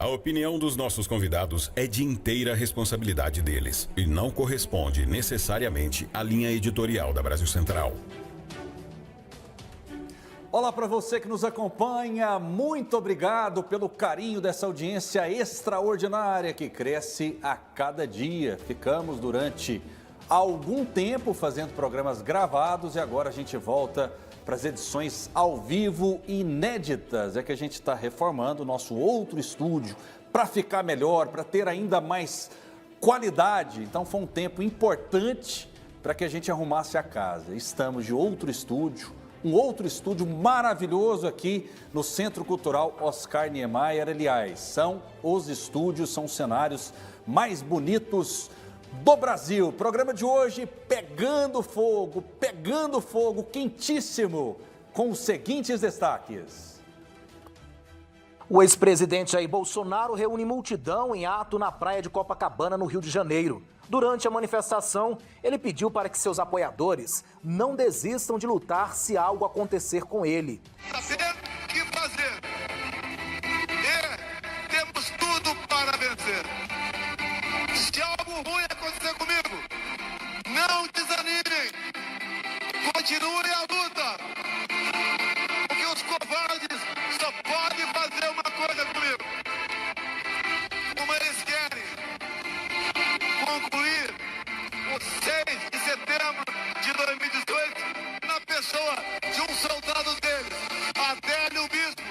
A opinião dos nossos convidados é de inteira responsabilidade deles e não corresponde necessariamente à linha editorial da Brasil Central. Olá para você que nos acompanha, muito obrigado pelo carinho dessa audiência extraordinária que cresce a cada dia. Ficamos durante algum tempo fazendo programas gravados e agora a gente volta para as edições ao vivo inéditas. É que a gente está reformando o nosso outro estúdio para ficar melhor, para ter ainda mais qualidade. Então foi um tempo importante para que a gente arrumasse a casa. Estamos de outro estúdio. Um outro estúdio maravilhoso aqui no Centro Cultural Oscar Niemeyer. Aliás, são os estúdios, são os cenários mais bonitos do Brasil. Programa de hoje pegando fogo, quentíssimo, com os seguintes destaques. O ex-presidente Jair Bolsonaro reúne multidão em ato na praia de Copacabana, no Rio de Janeiro. Durante a manifestação, ele pediu para que seus apoiadores não desistam de lutar se algo acontecer com ele. Saber o que fazer. E temos tudo para vencer. Se algo ruim acontecer comigo, não desanimem. Continue a luta. Porque os covardes só podem fazer uma coisa comigo. Como eles querem. Concluir o 6 de setembro de 2018 na pessoa de um soldado deles, Adélio Bispo.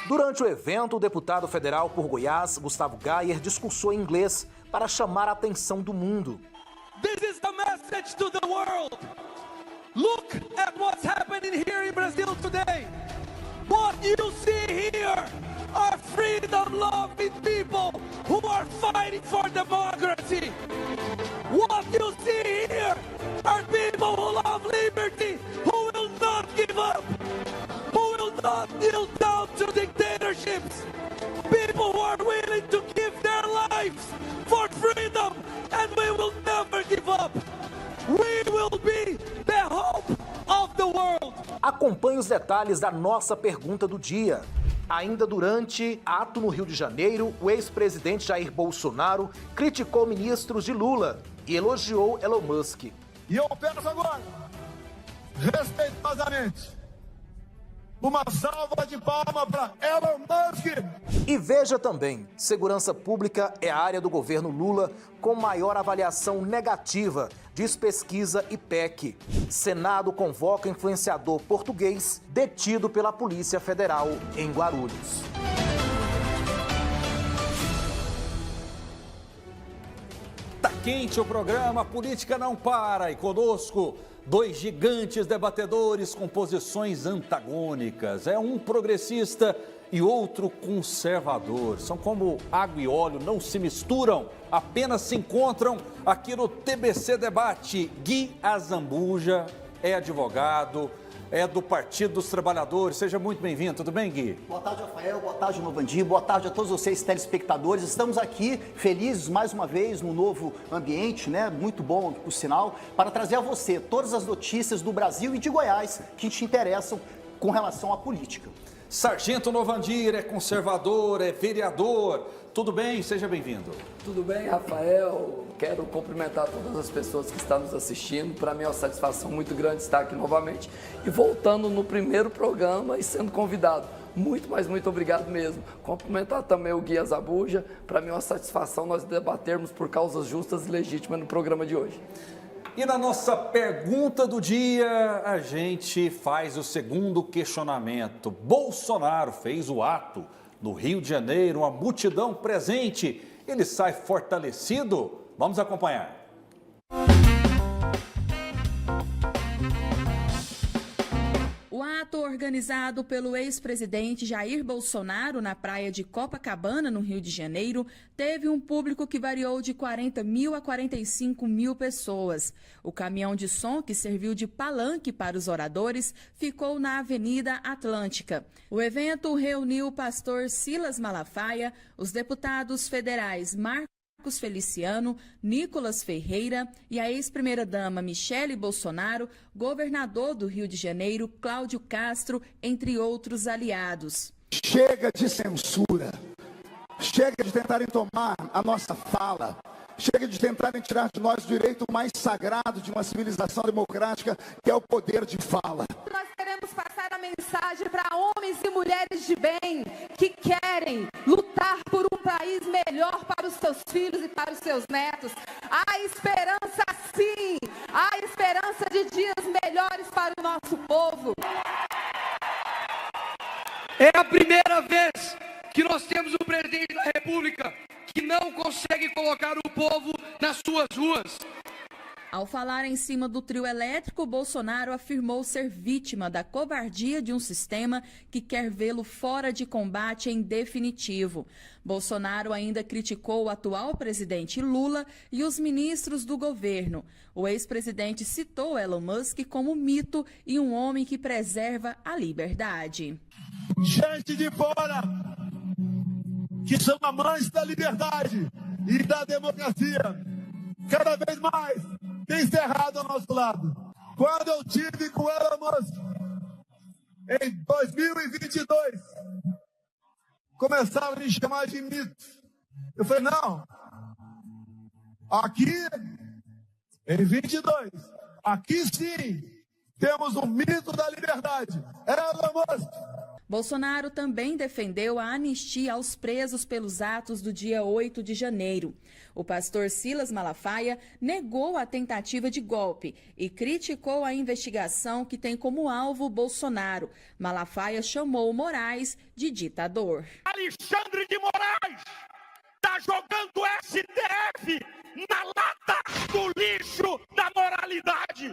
Durante o evento, o deputado federal por Goiás, Gustavo Gayer, discursou em inglês para chamar a atenção do mundo. This is the message to the world. Look at what's happening here in Brazil today. What you see here are freedom-loving people who are fighting for democracy. What you see here are people who love liberty, who will not give up, who will not kneel down to dictatorships. People who are willing to give their lives for freedom, and we will never give up. We will be the hope of the world. Acompanhe os detalhes da nossa pergunta do dia. Ainda durante ato no Rio de Janeiro, o ex-presidente Jair Bolsonaro criticou ministros de Lula e elogiou Elon Musk. E eu peço agora, respeitosamente, uma salva de palmas para Elon Musk. E veja também, segurança pública é a área do governo Lula com maior avaliação negativa, diz pesquisa IPEC. Senado convoca influenciador português detido pela Polícia Federal em Guarulhos. Tá quente o programa, a política não para. E conosco, dois gigantes debatedores com posições antagônicas. É um progressista e outro conservador. São como água e óleo, não se misturam, apenas se encontram aqui no TBC Debate. Gui Azambuja é advogado, é do Partido dos Trabalhadores. Seja muito bem-vindo. Tudo bem, Gui? Boa tarde, Rafael. Boa tarde, Novandir. Boa tarde a todos vocês, telespectadores. Estamos aqui felizes mais uma vez no novo ambiente, né? Muito bom, por sinal, para trazer a você todas as notícias do Brasil e de Goiás que te interessam com relação à política. Sargento Novandir é conservador, é vereador. Tudo bem? Seja bem-vindo. Tudo bem, Rafael. Quero cumprimentar todas as pessoas que estão nos assistindo. Para mim é uma satisfação muito grande estar aqui novamente e voltando no primeiro programa e sendo convidado. Muito, mas muito obrigado mesmo. Cumprimentar também o Gui Azambuja. Para mim é uma satisfação nós debatermos por causas justas e legítimas no programa de hoje. E na nossa pergunta do dia, a gente faz o segundo questionamento. Bolsonaro fez o ato no Rio de Janeiro, uma multidão presente. Ele sai fortalecido? Vamos acompanhar. O ato organizado pelo ex-presidente Jair Bolsonaro na praia de Copacabana, no Rio de Janeiro, teve um público que variou de 40 mil a 45 mil pessoas. O caminhão de som, que serviu de palanque para os oradores, ficou na Avenida Atlântica. O evento reuniu o pastor Silas Malafaia, os deputados federais Marcos Feliciano, Nicolas Ferreira e a ex-primeira-dama Michele Bolsonaro, governador do Rio de Janeiro, Cláudio Castro, entre outros aliados. Chega de censura, Chega de tentarem tomar a nossa fala. Chega de tentarem tirar de nós o direito mais sagrado de uma civilização democrática, que é o poder de fala. Nós queremos passar a mensagem para homens e mulheres de bem que querem lutar por um país melhor para os seus filhos e para os seus netos. Há esperança sim, há esperança de dias melhores para o nosso povo. É a primeira vez que nós temos um presidente da República que não consegue colocar o povo nas suas ruas. Ao falar em cima do trio elétrico, Bolsonaro afirmou ser vítima da covardia de um sistema que quer vê-lo fora de combate em definitivo. Bolsonaro ainda criticou o atual presidente Lula e os ministros do governo. O ex-presidente citou Elon Musk como mito e um homem que preserva a liberdade. Gente de fora, que são amantes da liberdade e da democracia, cada vez mais tem cerrado ao nosso lado. Quando eu tive com Elon Musk, em 2022, começaram a me chamar de mito. Eu falei, não, aqui, em 22, aqui sim, temos um mito da liberdade, Elon Musk. Bolsonaro também defendeu a anistia aos presos pelos atos do dia 8 de janeiro. O pastor Silas Malafaia negou a tentativa de golpe e criticou a investigação que tem como alvo Bolsonaro. Malafaia chamou Moraes de ditador. Alexandre de Moraes está jogando o STF na lata do lixo da moralidade.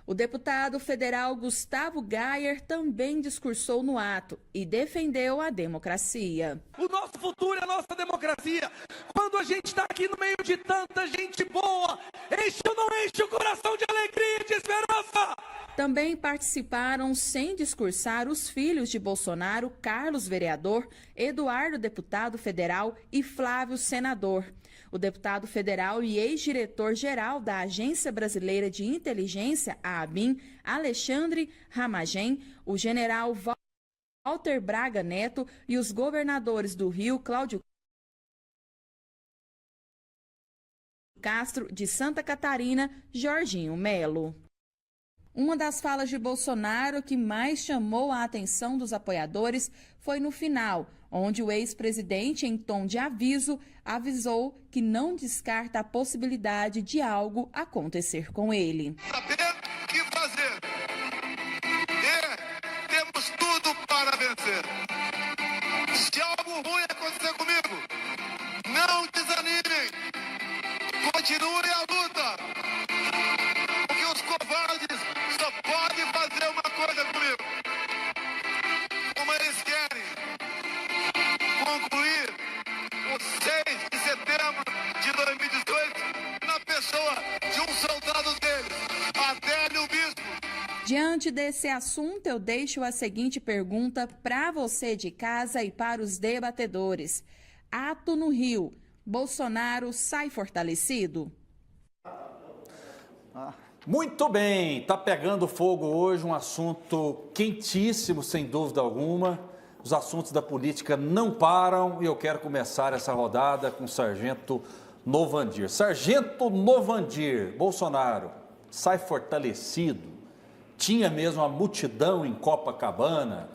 O deputado federal Gustavo Gayer também discursou no ato e defendeu a democracia. O nosso futuro é a nossa democracia. Quando a gente está aqui no meio de tanta gente boa, enche ou não enche o coração de alegria e de esperança? Também participaram, sem discursar, os filhos de Bolsonaro, Carlos vereador, Eduardo deputado federal e Flávio senador. O deputado federal e ex-diretor-geral da Agência Brasileira de Inteligência, a ABIN, Alexandre Ramagem, o general Walter Braga Neto e os governadores do Rio, Cláudio Castro, de Santa Catarina, Jorginho Melo. Uma das falas de Bolsonaro que mais chamou a atenção dos apoiadores foi no final, onde o ex-presidente, em tom de aviso, avisou que não descarta a possibilidade de algo acontecer com ele. Saber o que fazer. E temos tudo para vencer. Se algo ruim acontecer comigo, não desanimem. Continue a luta. Porque os covardes só podem fazer uma coisa comigo. Como eles querem concluir o 6 de setembro de 2018 na pessoa de um soldado deles, Adélio Bispo. Diante desse assunto, eu deixo a seguinte pergunta para você de casa e para os debatedores. Ato no Rio, Bolsonaro sai fortalecido? Muito bem, está pegando fogo hoje um assunto quentíssimo, sem dúvida alguma. Os assuntos da política não param e eu quero começar essa rodada com o Sargento Novandir. Sargento Novandir, Bolsonaro sai fortalecido? Tinha mesmo a multidão em Copacabana?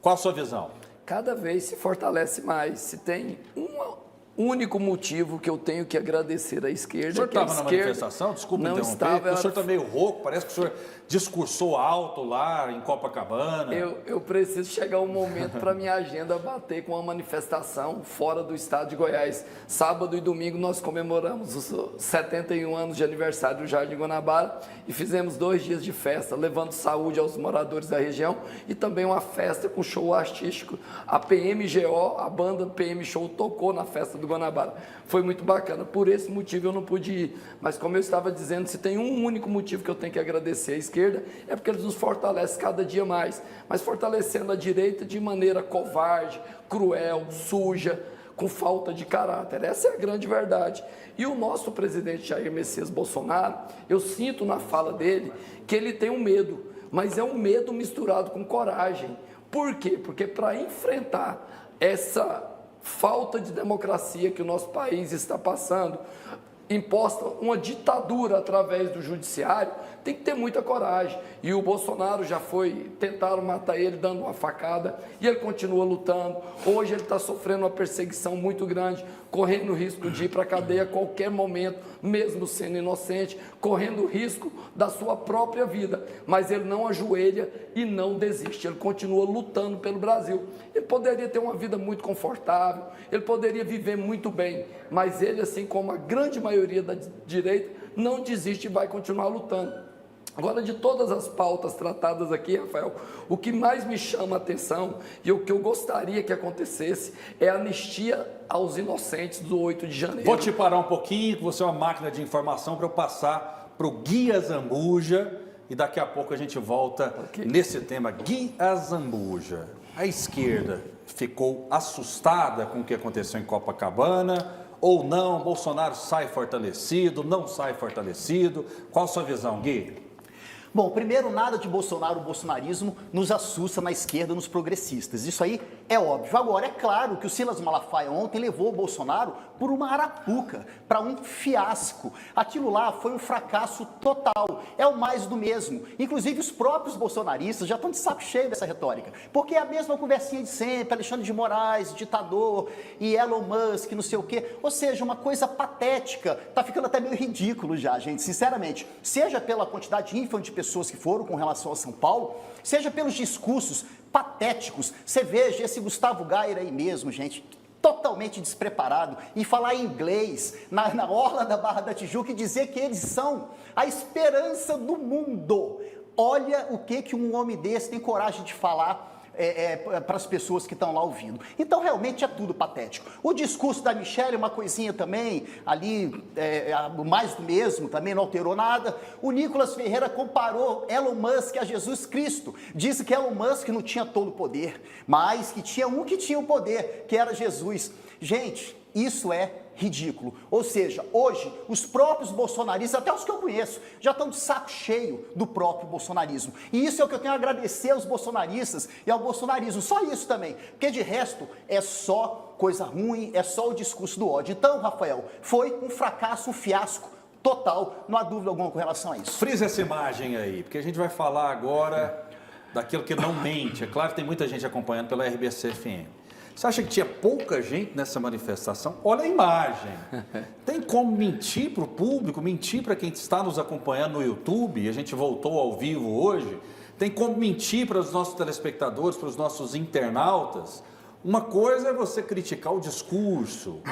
Qual a sua visão? Cada vez se fortalece mais. Se tem um único motivo que eu tenho que agradecer à esquerda. O senhor estava na manifestação? Desculpa não interromper. Estava, o senhor está meio rouco, parece que o senhor discursou alto lá em Copacabana. Eu preciso chegar um momento para minha agenda bater com uma manifestação fora do estado de Goiás. Sábado e domingo nós comemoramos os 71 anos de aniversário do Jardim Guanabara e fizemos 2 dias de festa, levando saúde aos moradores da região e também uma festa com show artístico. A PMGO, a banda PM Show, tocou na festa do Guanabara. Foi muito bacana. Por esse motivo eu não pude ir. Mas como eu estava dizendo, se tem um único motivo que eu tenho que agradecer à esquerda, é porque eles nos fortalecem cada dia mais. Mas fortalecendo a direita de maneira covarde, cruel, suja, com falta de caráter. Essa é a grande verdade. E o nosso presidente Jair Messias Bolsonaro, eu sinto na fala dele que ele tem um medo, mas é um medo misturado com coragem. Por quê? Porque para enfrentar essa falta de democracia que o nosso país está passando, imposta uma ditadura através do judiciário, tem que ter muita coragem. E o Bolsonaro já tentaram matar ele dando uma facada, e ele continua lutando. Hoje ele está sofrendo uma perseguição muito grande, correndo o risco de ir para a cadeia a qualquer momento, mesmo sendo inocente, correndo o risco da sua própria vida. Mas ele não ajoelha e não desiste, ele continua lutando pelo Brasil. Ele poderia ter uma vida muito confortável, ele poderia viver muito bem, mas ele, assim como a grande maioria da direita, não desiste e vai continuar lutando. Agora, de todas as pautas tratadas aqui, Rafael, o que mais me chama a atenção e o que eu gostaria que acontecesse é a anistia aos inocentes do 8 de janeiro. Vou te parar um pouquinho, que você é uma máquina de informação, para eu passar para o Gui Azambuja, e daqui a pouco a gente volta nesse tema. Gui Azambuja, a esquerda ficou assustada com o que aconteceu em Copacabana ou não? Bolsonaro sai fortalecido, não sai fortalecido? Qual a sua visão, Gui? Bom, primeiro, nada de Bolsonaro, o bolsonarismo nos assusta na esquerda, nos progressistas. Isso aí é óbvio. Agora, é claro que o Silas Malafaia ontem levou o Bolsonaro por uma arapuca, para um fiasco. Aquilo lá foi um fracasso total. É o mais do mesmo. Inclusive, os próprios bolsonaristas já estão de saco cheio dessa retórica. Porque é a mesma conversinha de sempre, Alexandre de Moraes, ditador, e Elon Musk, não sei o quê. Ou seja, uma coisa patética. Tá ficando até meio ridículo já, gente, sinceramente. Seja pela quantidade ínfima de pessoas que foram com relação a São Paulo, seja pelos discursos patéticos. Você veja esse Gustavo Gayer aí mesmo, gente, totalmente despreparado, e falar inglês na orla da Barra da Tijuca e dizer que eles são a esperança do mundo. Olha o que um homem desse tem coragem de falar para as pessoas que estão lá ouvindo. Então, realmente é tudo patético. O discurso da Michelle, uma coisinha também, ali, mais do mesmo, também não alterou nada. O Nicolas Ferreira comparou Elon Musk a Jesus Cristo. Disse que Elon Musk não tinha todo o poder, mas que tinha um que tinha o poder, que era Jesus. Gente, isso é ridículo. Ou seja, hoje, os próprios bolsonaristas, até os que eu conheço, já estão de saco cheio do próprio bolsonarismo. E isso é o que eu tenho a agradecer aos bolsonaristas e ao bolsonarismo. Só isso também. Porque de resto, é só coisa ruim, é só o discurso do ódio. Então, Rafael, foi um fracasso, um fiasco total. Não há dúvida alguma com relação a isso. Frisa essa imagem aí, porque a gente vai falar agora daquilo que não mente. É claro que tem muita gente acompanhando pela RBC-FM. Você acha que tinha pouca gente nessa manifestação? Olha a imagem. Tem como mentir para o público, mentir para quem está nos acompanhando no YouTube? A gente voltou ao vivo hoje. Tem como mentir para os nossos telespectadores, para os nossos internautas? Uma coisa é você criticar o discurso,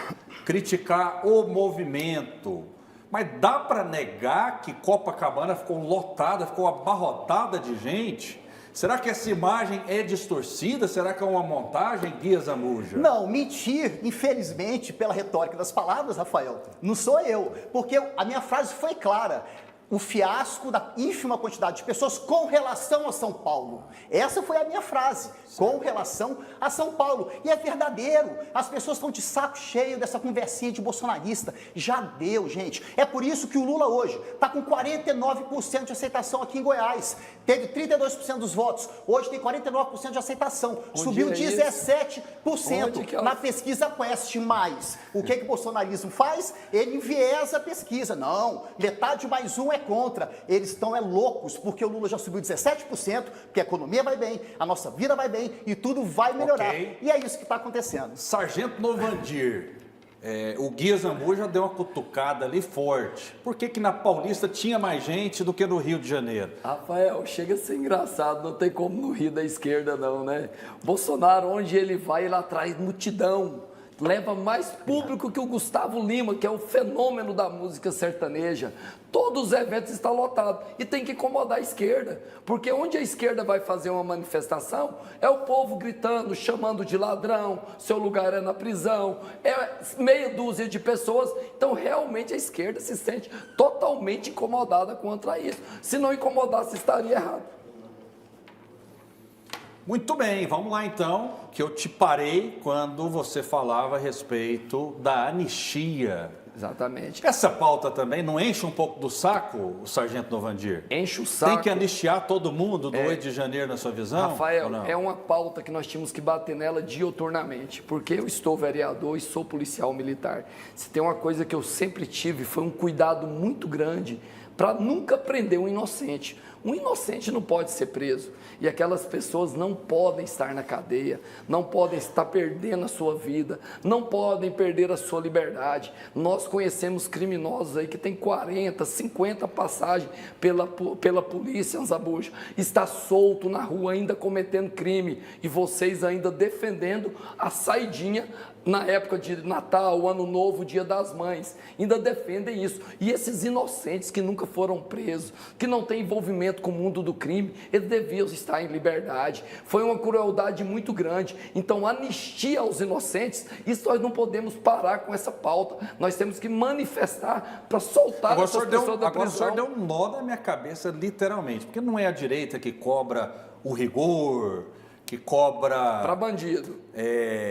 criticar o movimento. Mas dá para negar que Copacabana ficou lotada, ficou abarrotada de gente? Será que essa imagem é distorcida? Será que é uma montagem, Gui Azambuja? Não, mentir, infelizmente, pela retórica das palavras, Rafael, não sou eu. Porque a minha frase foi clara. O fiasco da ínfima quantidade de pessoas com relação a São Paulo. Essa foi a minha frase, com relação a São Paulo. E é verdadeiro, as pessoas estão de saco cheio dessa conversinha de bolsonarista. Já deu, gente. É por isso que o Lula hoje está com 49% de aceitação aqui em Goiás. Teve 32% dos votos, hoje tem 49% de aceitação. Subiu 17% na pesquisa Quest. Mais. O que o bolsonarismo faz? Ele enviesa a pesquisa. Não, metade mais um é contra. Eles estão loucos, porque o Lula já subiu 17%, porque a economia vai bem, a nossa vida vai bem e tudo vai melhorar. Okay. E é isso que está acontecendo. Sargento Novandir, o Gui Azambuja deu uma cutucada ali forte. Por que na Paulista tinha mais gente do que no Rio de Janeiro? Rafael, chega a ser engraçado, não tem como não rir da esquerda não, né? Bolsonaro, onde ele vai, ele atrai multidão. Leva mais público que o Gustavo Lima, que é o fenômeno da música sertaneja. Todos os eventos estão lotados. E tem que incomodar a esquerda. Porque onde a esquerda vai fazer uma manifestação, é o povo gritando, chamando de ladrão, seu lugar é na prisão. É meia dúzia de pessoas. Então, realmente, a esquerda se sente totalmente incomodada contra isso. Se não incomodasse, estaria errado. Muito bem, vamos lá então, que eu te parei quando você falava a respeito da anistia Exatamente. Essa pauta também não enche um pouco do saco, o sargento Novandir? Enche o saco. Tem que anistiar todo mundo do 8 de janeiro, na sua visão? Rafael, é uma pauta que nós tínhamos que bater nela dioturnamente, porque eu estou vereador e sou policial militar. Se tem uma coisa que eu sempre tive, foi um cuidado muito grande para nunca prender um inocente. Um inocente não pode ser preso e aquelas pessoas não podem estar na cadeia, não podem estar perdendo a sua vida, não podem perder a sua liberdade. Nós conhecemos criminosos aí que tem 40, 50 passagens pela polícia, Anzabuja, está solto na rua ainda cometendo crime e vocês ainda defendendo a saidinha na época de Natal, Ano Novo, Dia das Mães, ainda defendem isso. E esses inocentes que nunca foram presos, que não têm envolvimento com o mundo do crime, eles deviam estar em liberdade. Foi uma crueldade muito grande. Então, anistia aos inocentes, isso nós não podemos parar com essa pauta. Nós temos que manifestar para soltar Agora, essas pessoas da agora o senhor prisão. deu um nó na minha cabeça, literalmente, porque não é a direita que cobra o rigor, que cobra para bandido,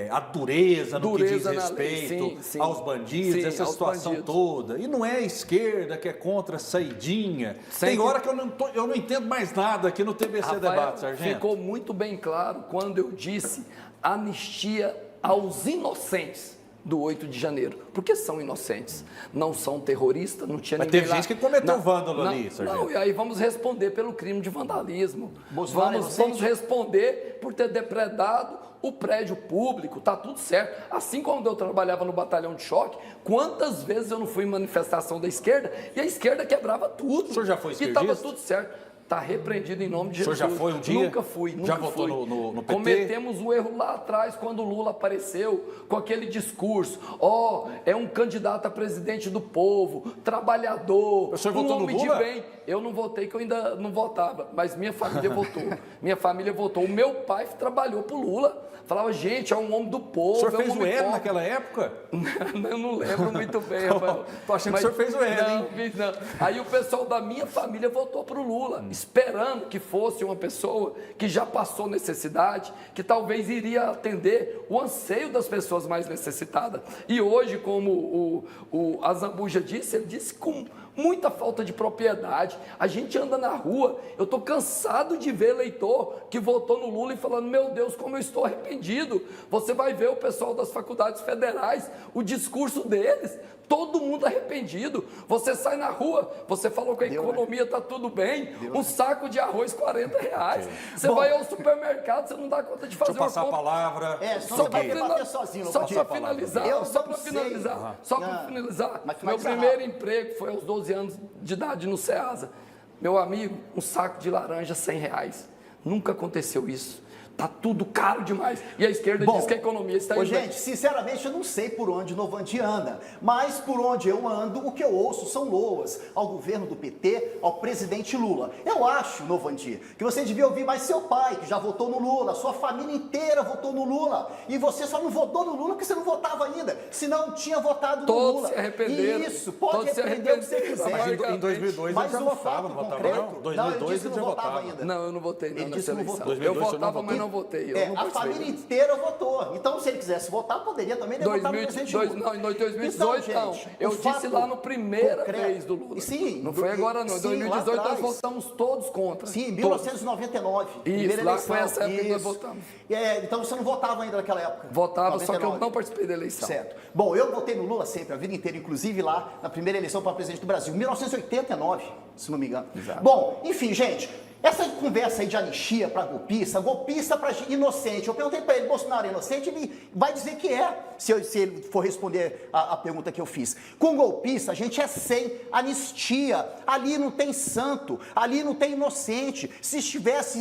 a dureza no que diz na lei. respeito Sim, aos bandidos, sim, essa aos situação bandidos. toda. E não é a esquerda que é contra a saidinha. Tem hora que eu não entendo mais nada aqui no TBC Rafael, Debate, sargento. ficou muito bem claro quando eu disse anistia aos inocentes do 8 de janeiro, porque são inocentes, não são terroristas, não tinha Mas ninguém teve lá. gente que cometeu Não, vândalo não, ali, sargento. Não, e aí vamos responder pelo crime de vandalismo. Bolsonaro é Vamos responder por ter depredado o prédio público, tá tudo certo. Assim como eu trabalhava no batalhão de choque, quantas vezes eu não fui em manifestação da esquerda e a esquerda quebrava tudo. O senhor já foi E esquerdista? estava tudo certo. Está repreendido em nome de Jesus. O senhor já foi um dia? Nunca fui, nunca Já votou fui. no PT? Cometemos um erro lá atrás, quando o Lula apareceu com aquele discurso. É um candidato a presidente do povo, trabalhador, O senhor um votou no homem de Lula? bem. Eu não votei, que eu ainda não votava, mas minha família votou. Minha família votou. O meu pai trabalhou pro Lula. Falava, gente, é um homem do povo. O senhor fez um o homem ERE pobre. naquela época? Eu não lembro muito bem, Rafael. Tô achando que o senhor fez o ERE, não, hein? Fiz não. Aí o pessoal da minha família votou para o Lula, esperando que fosse uma pessoa que já passou necessidade, que talvez iria atender o anseio das pessoas mais necessitadas. E hoje, como o Azambuja disse, ele disse com muita falta de propriedade. A gente anda na rua, eu estou cansado de ver eleitor que votou no Lula e falando, meu Deus, como eu estou arrependido. Você vai ver o pessoal das faculdades federais, o discurso deles, todo mundo arrependido. Você sai na rua, você falou que a economia está tudo bem, um saco de arroz R$40. Você vai ao supermercado, você não dá conta de fazer Deixa eu passar uma compra. a palavra. Só você vai debater sozinho. Só para finalizar, meu primeiro emprego foi aos 12 anos de idade no Ceasa. Meu amigo, um saco de laranja R$100. Nunca aconteceu isso. Tá tudo caro demais. E a esquerda diz que a economia está indo bem. Gente, sinceramente, eu não sei por onde Novandir anda, mas por onde eu ando, o que eu ouço são loas ao governo do PT, ao presidente Lula. Eu acho, Novandir, que você devia ouvir mais seu pai, que já votou no Lula, sua família inteira votou no Lula, e você só não votou no Lula porque você não votava ainda, senão tinha votado no Todos Lula. se arrependeram. Isso, pode Todos se arrepender o que você arrependeram. quiser. Mas em 2002 Mas ele já o votava, fato não votava concreto, não? 2002 ele disse que ele já não votava votava. ainda. Não, eu não votei não Ele nessa disse que não eleição. votou. Eu 2002 você não votava, mas votou? não votei. Eu não A participei. família inteira votou. Então, se ele quisesse votar, poderia também votar no presidente Lula. Não, em 2018 Então, não. gente, Eu o disse fato lá no primeira concreto- vez do Lula. Sim. Não foi agora não. Em Sim, 2018 lá nós atrás. votamos todos contra. Sim, em Todos. 1999. Isso, primeira lá eleição. foi essa época que nós Isso. votamos. Então você não votava ainda naquela época? Votava, só que eu 99. não participei da eleição. Certo. Bom, eu votei no Lula sempre, a vida inteira, inclusive lá na primeira eleição para presidente do Brasil, 1989, se não me engano. Exato. Bom, enfim, gente, essa conversa aí de anistia para golpista para inocente, eu perguntei para ele, Bolsonaro é inocente? Ele vai dizer que é, se ele for responder a pergunta que eu fiz. Com golpista, a gente é sem anistia, ali não tem santo, ali não tem inocente. Se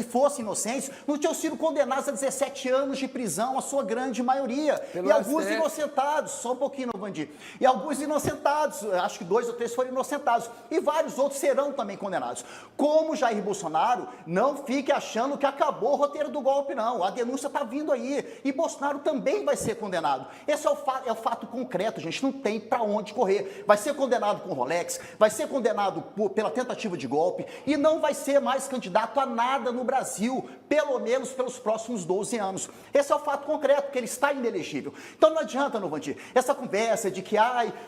fossem inocentes, não tinham sido condenados a 17 anos de prisão, a sua grande maioria. Pelo e alguns STF. inocentados, só um pouquinho, Novandir. E alguns inocentados, acho que 2 ou 3 foram inocentados. E vários outros serão também condenados. Como Jair Bolsonaro, Bolsonaro, não fique achando que acabou o roteiro do golpe, não. A denúncia está vindo aí e Bolsonaro também vai ser condenado. Esse é o fato concreto, gente, não tem para onde correr. Vai ser condenado com Rolex, vai ser condenado pela tentativa de golpe e não vai ser mais candidato a nada no Brasil, pelo menos pelos próximos 12 anos. Esse é o fato concreto, que ele está inelegível. Então não adianta, Novandir, essa conversa de que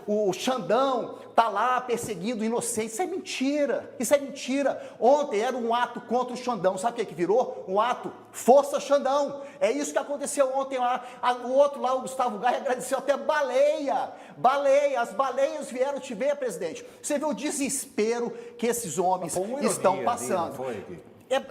o Xandão está lá perseguindo inocentes, isso é mentira, isso é mentira. Ontem era um ato contra o Xandão, sabe o que virou? Um ato Força Xandão. É isso que aconteceu ontem lá. O outro lá, o Gustavo Gaia, agradeceu até baleia. As baleias vieram te ver, presidente. Você vê o desespero que esses homens estão passando.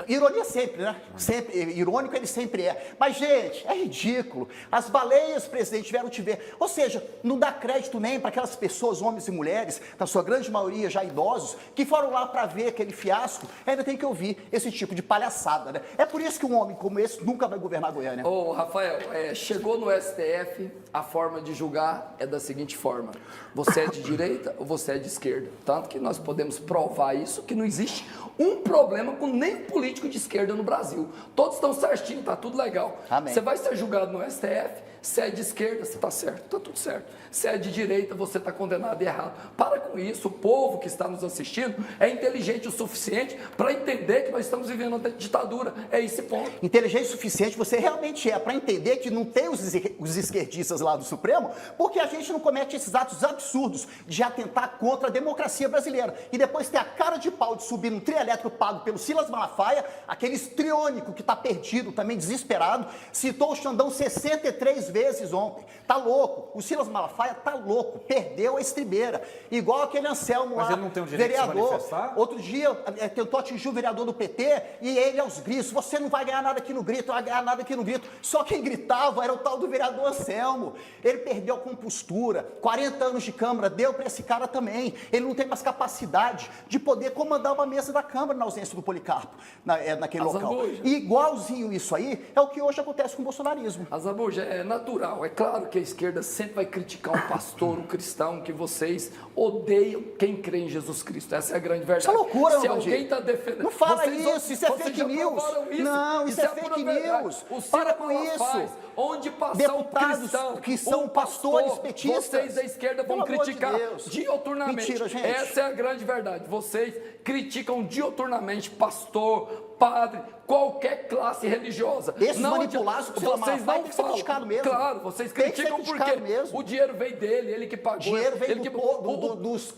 Ironia sempre, né? Sempre, irônico ele sempre é. Mas, gente, é ridículo. As baleias, presidente, vieram te ver. Ou seja, não dá crédito nem para aquelas pessoas, homens e mulheres, na sua grande maioria já idosos, que foram lá para ver aquele fiasco, ainda tem que ouvir esse tipo de palhaçada, né? É por isso que um homem como esse nunca vai governar Goiânia. Ô, Rafael, chegou no STF, a forma de julgar é da seguinte forma: você é de direita ou você é de esquerda? Tanto que nós podemos provar isso, que não existe um problema com nenhum político de esquerda no Brasil. Todos estão certinho, tá tudo legal. Amém. Você vai ser julgado no STF, se é de esquerda, você está certo, está tudo certo. Se é de direita, você está condenado e errado. Para com isso, o povo que está nos assistindo é inteligente o suficiente para entender que nós estamos vivendo uma ditadura. É esse ponto. Inteligente o suficiente você realmente é para entender que não tem os esquerdistas lá do Supremo, porque a gente não comete esses atos absurdos de atentar contra a democracia brasileira. E depois ter a cara de pau de subir num trio elétrico pago pelo Silas Malafaia, aquele histriônico que está perdido, também desesperado, citou o Xandão 63 vezes ontem. Tá louco. O Silas Malafaia tá louco. Perdeu a estribeira. Igual aquele Anselmo lá, mas ele não tem o direito vereador. de se manifestar? Outro dia tentou atingir o vereador do PT e ele aos gritos: você não vai ganhar nada aqui no grito, não vai ganhar nada aqui no grito. Só quem gritava era o tal do vereador Anselmo. Ele perdeu a compostura. 40 anos de Câmara deu para esse cara também. Ele não tem mais capacidade de poder comandar uma mesa da Câmara na ausência do Policarpo naquele local. Azambuja. E igualzinho isso aí é o que hoje acontece com o bolsonarismo. Azambuja, é natural. É claro que a esquerda sempre vai criticar um pastor, um cristão, que vocês odeiam quem crê em Jesus Cristo. Essa é a grande verdade. Isso é loucura, Se Novandir. alguém está defendendo... Não fala vocês, isso é vocês fake já news. provaram isso. Não, isso é pura fake verdade. news. O Para Ciro com isso. Faz, onde passar Deputados um cristão, que são um pastores pastor, petistas. vocês da esquerda vão Pelo amor de criticar Deus. dioturnamente. Mentira, gente. Essa é a grande verdade. Vocês criticam dioturnamente pastor, padre, qualquer classe religiosa. Esses não manipulados por Silas vocês Malafaia não tem que ser falam. criticado mesmo. Claro, vocês Tem que ser criticam porque criticado mesmo. o dinheiro veio dele, ele que pagou. O dinheiro veio ele que, dos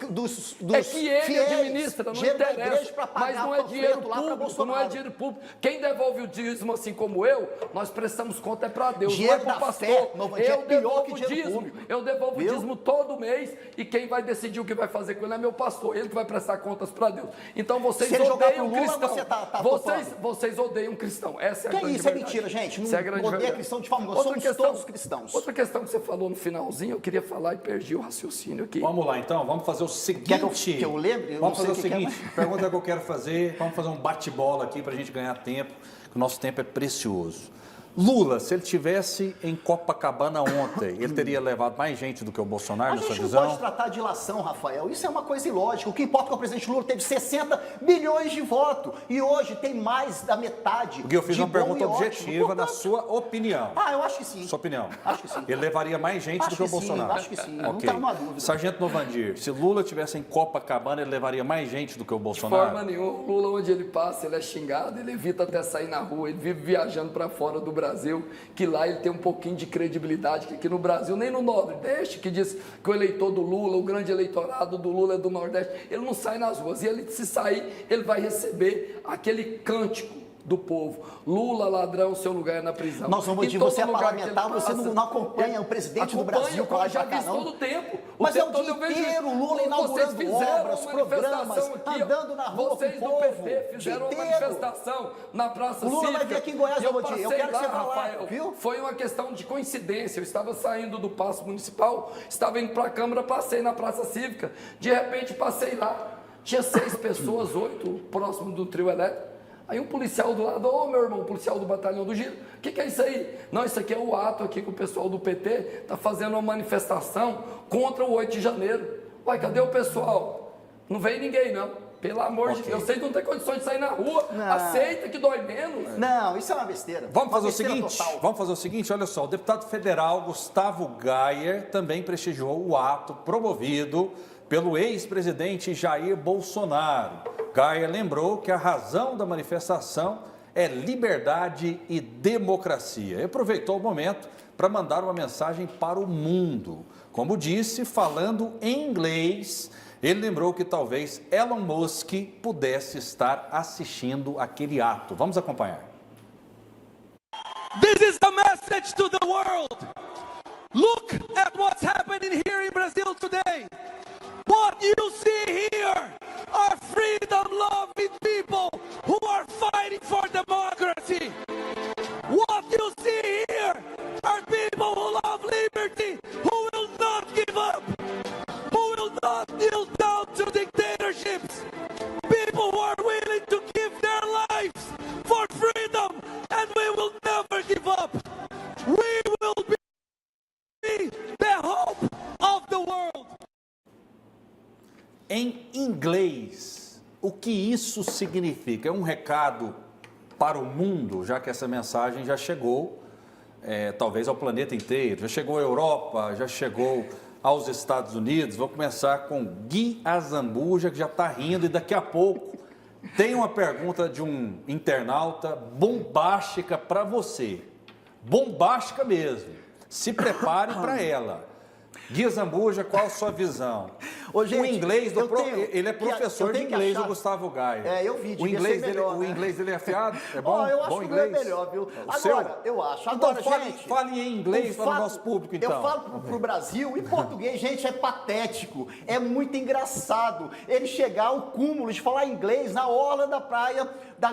é que ele fiéis, administra, não dinheiro da interessa. igreja pra pagar Mas não é dinheiro panfleto lá pra público, não Bolsonaro. é dinheiro público. Quem devolve o dízimo, assim como eu, nós prestamos conta é para Deus, Dinheiro não é da para o pastor. fé, Novandir, é Eu pior devolvo que o dinheiro dízimo, público. eu devolvo Viu? o dízimo todo mês e quem vai decidir o que vai fazer com ele é meu pastor, ele que vai prestar contas para Deus. Então vocês Se ele jogar odeiam pro Lula, cristão. você tá Vocês odeiam cristão. Essa é a Que grande isso? É verdade. mentira, gente. Não Essa é a grande odeia verdade. cristão de forma alguma. Outra Somos questão- todos cristãos. Outra questão que você falou no finalzinho, eu queria falar e perdi o raciocínio aqui. Vamos lá, então. Vamos fazer o seguinte. Quer que eu lembre? Eu Vamos não fazer sei o o que seguinte. Pergunta que eu quero fazer. Vamos fazer um bate-bola aqui para a gente ganhar tempo, que o nosso tempo é precioso. Lula, se ele tivesse em Copacabana ontem, ele teria levado mais gente do que o Bolsonaro, A na sua gente não visão? pode tratar de ilação, Rafael. Isso é uma coisa ilógica. O que importa é que o presidente Lula teve 60 bilhões de votos e hoje tem mais da metade. Porque eu fiz de uma bom pergunta e ótimo. objetiva da Portanto, sua opinião. eu acho que sim. Sua opinião. Acho que sim. Ele levaria mais gente Acho do que o que sim, Bolsonaro. acho que sim. Não Ok. tenho uma dúvida. Sargento Novandir, se Lula tivesse em Copacabana, ele levaria mais gente do que o De Bolsonaro? forma nenhuma, o Lula, onde ele passa, ele é xingado, ele evita até sair na rua, ele vive viajando para fora do Brasil, que lá ele tem um pouquinho de credibilidade, que aqui no Brasil, nem no Nordeste, que diz que o eleitor do Lula, o grande eleitorado do Lula é do Nordeste, ele não sai nas ruas, e ele, se sair, ele vai receber aquele cântico do povo: Lula, ladrão, seu lugar é na prisão. Nós vamos Em dizer, todo você é lugar parlamentar, que ele você passa, não acompanha o presidente do Brasil com a já vi isso carão. todo o tempo. Mas é o tempo dia todo eu vejo inteiro, isso. Lula Vocês inaugurando fizeram obras, uma programas, manifestação aqui, ó. andando na rua com Vocês o do povo, PT fizeram o dia uma inteiro. manifestação na Praça O Lula vai Cívica. vir aqui em Goiás, e eu Novandir. Eu passei quero que você vá lá, Rafael. viu? Foi uma questão de coincidência. Eu estava saindo do Paço Municipal, estava indo para a Câmara, passei na Praça Cívica. De repente, passei lá. Tinha 6 pessoas, 8, próximo do trio elétrico. Aí um policial do lado: ô meu irmão, policial do batalhão do Giro, o que é isso aí? Não, isso aqui é o ato aqui que o pessoal do PT está fazendo uma manifestação contra o 8 de janeiro. Uai, cadê o pessoal? Não veio ninguém não. Pelo amor de Deus, vocês não têm condições de sair na rua, aceita que dói menos. Não, isso é uma besteira. Vamos fazer o seguinte, olha só, o deputado federal Gustavo Gayer também prestigiou o ato promovido pelo ex-presidente Jair Bolsonaro. Gayer lembrou que a razão da manifestação é liberdade e democracia. E aproveitou o momento para mandar uma mensagem para o mundo. Como disse, falando em inglês, ele lembrou que talvez Elon Musk pudesse estar assistindo aquele ato. Vamos acompanhar. This is the message to the world. Look at what's happening here in Brazil today. What you see here are freedom-loving people who are fighting for democracy. What you see here are people who love liberty, who will not give up, who will not kneel down to dictatorships. People who are willing to give their lives for freedom, and we will never give up. We will be the hope of the world. Em inglês, o que isso significa? É um recado para o mundo, já que essa mensagem já chegou, talvez ao planeta inteiro, já chegou à Europa, já chegou aos Estados Unidos. Vou começar com Gui Azambuja, que já está rindo, e daqui a pouco tem uma pergunta de um internauta bombástica para você. Bombástica mesmo. Se prepare para ela. Gui Zambuja, qual a sua visão? Ô, gente, o inglês, ele é professor de inglês, o Gustavo Gayer. Eu vi, o inglês dele é afiado? É bom? Eu acho bom que inglês? é melhor, viu? Eu acho. Então, Agora, gente... fale em inglês para o nosso público, então. Eu falo para o Brasil, em português, gente, é patético. É muito engraçado ele chegar ao cúmulo de falar inglês na orla da praia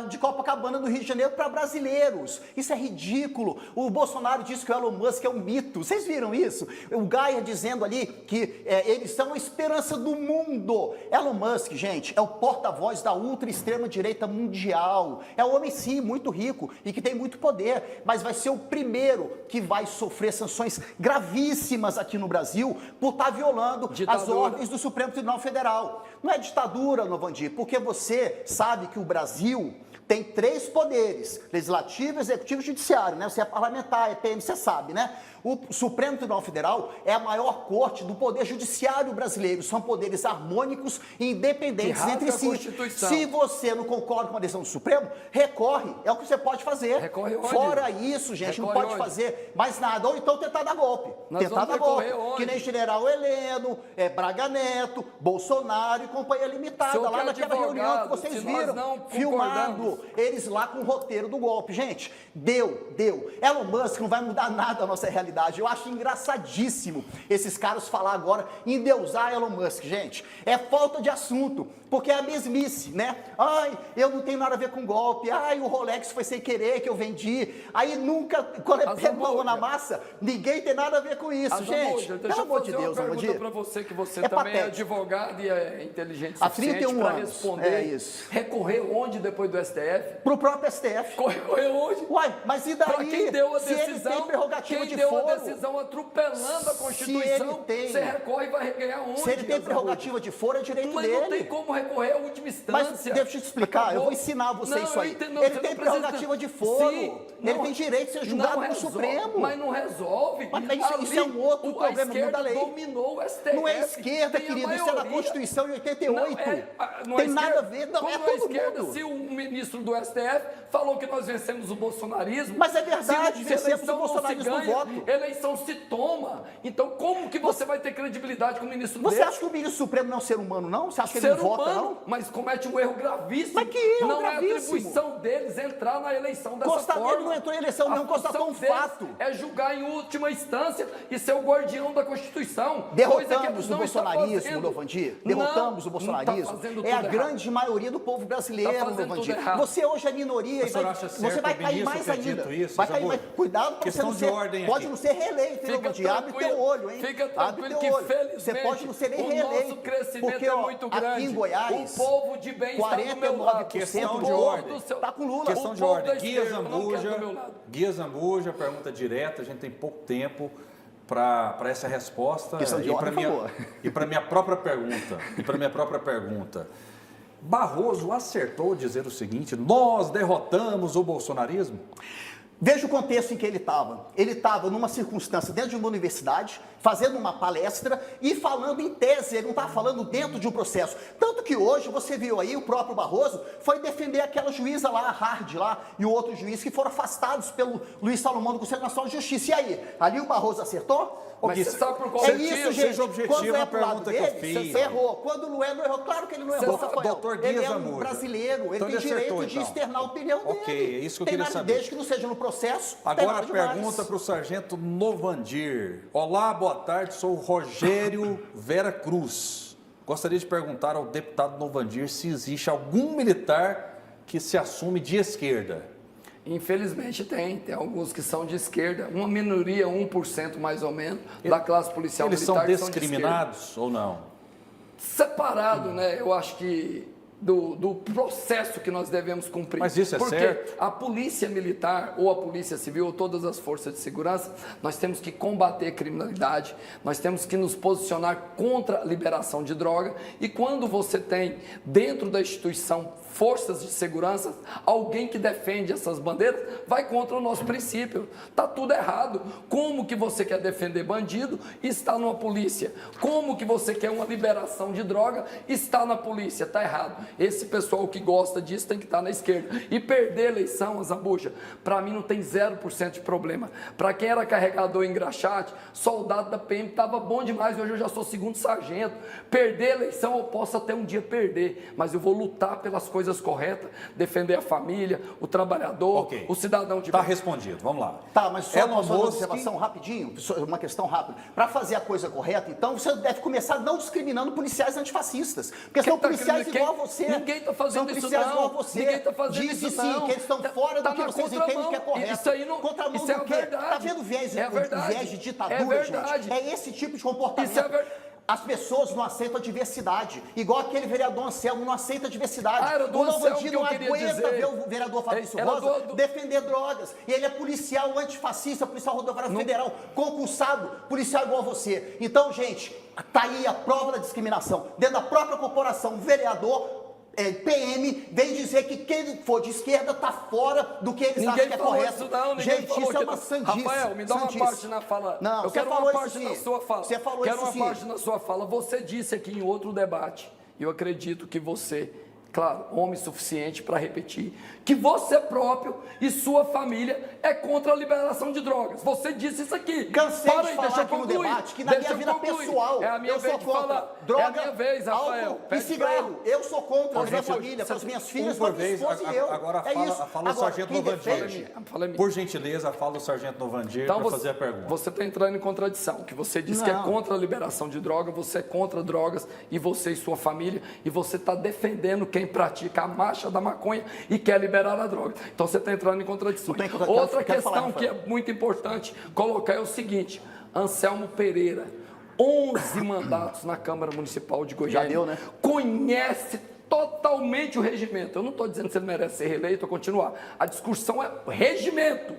de Copacabana, do Rio de Janeiro, para brasileiros. Isso é ridículo. O Bolsonaro disse que o Elon Musk é um mito. Vocês viram isso? O Gayer dizendo ali que eles são a esperança do mundo. Elon Musk, gente, é o porta-voz da ultra-extrema-direita mundial. É um homem, sim, muito rico e que tem muito poder, mas vai ser o primeiro que vai sofrer sanções gravíssimas aqui no Brasil por estar violando as ordens do Supremo Tribunal Federal. Não é ditadura, Novandir, porque você sabe que o Brasil tem 3 poderes: legislativo, executivo e judiciário, né? Você é parlamentar, é PM, você sabe, né? O Supremo Tribunal Federal é a maior corte do poder judiciário brasileiro. São poderes harmônicos e independentes entre si. Se você não concorda com a decisão do Supremo, recorre. É o que você pode fazer. Recorre hoje. Fora isso, gente, não pode fazer mais nada. Ou então tentar dar golpe. Tentar dar golpe. Que nem General Heleno, Braga Neto, Bolsonaro e companhia limitada. Lá naquela reunião que vocês viram, filmado. Eles lá com o roteiro do golpe. Gente, deu. Elon Musk não vai mudar nada a nossa realidade. Eu acho engraçadíssimo esses caras falar agora em endeusar Elon Musk, gente. É falta de assunto, porque é a mesmice, né? Ai, eu não tenho nada a ver com golpe. Ai, o Rolex foi sem querer que eu vendi. Aí nunca, quando é pego a mão na massa, ninguém tem nada a ver com isso, gente. Pelo amor de Deus, Zambuja. Deixa eu fazer uma pergunta para você, que você também é advogado e é inteligente há 31 anos. Responder. Isso. Recorreu onde depois do STF? Pro próprio STF. Recorreu onde? Uai, mas e daí? Pra quem deu a decisão? Se ele tem prerrogativa de foro, a decisão atropelando a Constituição, você recorre e vai ganhar onde? Se ele tem prerrogativa de foro, é direito dele. Mas não tem como recorrer à última instância. Mas deixa eu te explicar, eu vou ensinar você isso aí. Ele tem prerrogativa de foro, ele tem direito de ser julgado no Supremo. Mas não resolve. Mas isso é um outro problema, muda a lei. Dominou o STF. Não é esquerda, querido, isso é da Constituição de 88. Não tem nada a ver, não é todo mundo. Se o ministro do STF falou que nós vencemos o bolsonarismo... Mas é verdade, vencemos o bolsonarismo no voto. Eleição se toma. Então, como que você vai ter credibilidade com o ministro dele? Você acha que o ministro Supremo não é um ser humano, não? Você acha que ele não vota, não? Mas comete um erro gravíssimo. Mas que erro não gravíssimo? É atribuição deles entrar na eleição dessa forma. Ele não entrou em eleição, não. Constatou um fato. É julgar em última instância e ser o guardião da Constituição. Derrotamos o bolsonarismo, Novandir. Derrotamos o bolsonarismo. É a grande maioria do povo brasileiro, Novandir. Você hoje é minoria e você vai cair mais ainda. Vai cair mais. Cuidado para você não ser... Pode não ser reeleito, Novandir. Abre teu olho, hein? Fica tranquilo que, felizmente, você pode não ser nem reeleito. O nosso crescimento é muito grande. Aqui em Goiás, o povo de bem está do meu lado. Questão de ordem. Está com Lula. Questão de ordem. Guia Zambuja, pergunta direta, a gente tem pouco tempo para essa resposta questão de ordem, e para minha própria pergunta. Barroso acertou dizer o seguinte: nós derrotamos o bolsonarismo? Veja o contexto em que ele estava. Ele estava numa circunstância dentro de uma universidade, fazendo uma palestra e falando em tese, ele não estava falando dentro de um processo. Tanto que hoje, você viu aí, o próprio Barroso foi defender aquela juíza lá, a Hard lá, e o outro juiz que foram afastados pelo Luiz Salomão do Conselho Nacional de Justiça. E aí? Ali o Barroso acertou? Mas você sabe por qual é motivo? isso, gente. Seja objetivo Quando é na pro lado pergunta que eu dele, fiz. você errou. Quando não errou. Claro que ele não errou, Rafael. Doutor Guia Ele é um Zambuja. brasileiro, ele Então tem ele acertou, direito de então. externar a opinião dele. Ok, é isso que eu Tem queria nada, saber. desde que não seja no processo. tem Agora a nada demais. pergunta para o sargento Novandir. Olá, boa tarde, sou o Rogério Vera Cruz. Gostaria de perguntar ao deputado Novandir se existe algum militar que se assume de esquerda. Infelizmente tem alguns que são de esquerda, uma minoria, 1% mais ou menos, da classe policial Eles militar são que são de discriminados ou não? separado, né? Eu acho que do processo que nós devemos cumprir. Mas isso é porque certo? a polícia militar ou a polícia civil ou todas as forças de segurança, nós temos que combater a criminalidade, nós temos que nos posicionar contra a liberação de droga, e quando você tem dentro da instituição forças de segurança, alguém que defende essas bandeiras, vai contra o nosso princípio. Está tudo errado. Como que você quer defender bandido e está numa polícia? Como que você quer uma liberação de droga e está na polícia? Está errado. Esse pessoal que gosta disso tem que estar na esquerda. E perder a eleição, Zambuja, para mim não tem 0% de problema. Para quem era carregador em Graxate, soldado da PM, estava bom demais. Hoje eu já sou segundo sargento. Perder a eleição eu posso até um dia perder, mas eu vou lutar pelas coisas corretas, defender a família, o trabalhador, Ok. o cidadão de Está bem. respondido, vamos lá. Tá, mas só Elon uma Musk- observação rapidinho, uma questão rápida. Para fazer a coisa correta, então, você deve começar não discriminando policiais antifascistas. Porque são tá policiais querendo- igual a você. Ninguém está fazendo são isso, policiais não. igual a você. Ninguém está fazendo Diz isso, sim, não. que eles estão fora do que na vocês entendem que é contramão. correto. Isso aí não... Contramão isso é do quê? verdade. Tá vendo viés, É verdade. viés de ditadura, É verdade. gente? É esse tipo de comportamento. Isso é verdade. As pessoas não aceitam a diversidade. Igual aquele vereador Anselmo não aceita a diversidade. Ah, era do o Anselmo Novandir que eu não queria aguenta dizer. ver o vereador Fabrício Era Rosa do- defender drogas. E ele é policial antifascista, policial rodoviário federal, concursado, policial igual a você. Então, gente, tá aí a prova da discriminação. Dentro da própria corporação, vereador, PM, vem dizer que quem for de esquerda tá fora do que eles Ninguém acham que é falou correto. isso não, ninguém Gente, falou isso é que uma não. sandice. Rafael, me dá sandice. uma parte na fala. Não, eu você quero falou uma isso parte na sim. sua fala. Você falou quero isso uma sim. parte na sua fala. Você disse aqui em outro debate, e eu acredito que você, claro, homem suficiente para repetir, que você próprio e sua família é contra a liberação de drogas. Você disse isso aqui. Cansei Para de aí, falar deixa eu aqui no concluir. debate que na Deixa minha eu vida concluir. pessoal É a minha eu vez sou de contra falar. droga, É a minha vez, Rafael. álcool e Pede cigarro. pra ele. Eu sou contra a minha Gente, família, com as minhas filhas, por com a minha vez, esposa e eu. agora É isso. fala o Agora, sargento quem Novandir. defende- Fala em mim. Por gentileza, fala o sargento Novandir Então para fazer a pergunta. você está entrando em contradição, que você disse que é Não. contra a liberação de droga, você é contra drogas, e você e sua família, e você está defendendo quem pratica a marcha da maconha e quer liberar a droga. Então você está entrando em contradições. Não tem contradição. Outra Quero questão falar, que é muito importante colocar é o seguinte: Anselmo Pereira, 11 mandatos na Câmara Municipal de Goiânia, Já deu, né? conhece totalmente o regimento. Eu não estou dizendo se ele merece ser reeleito ou continuar. A discussão é regimento.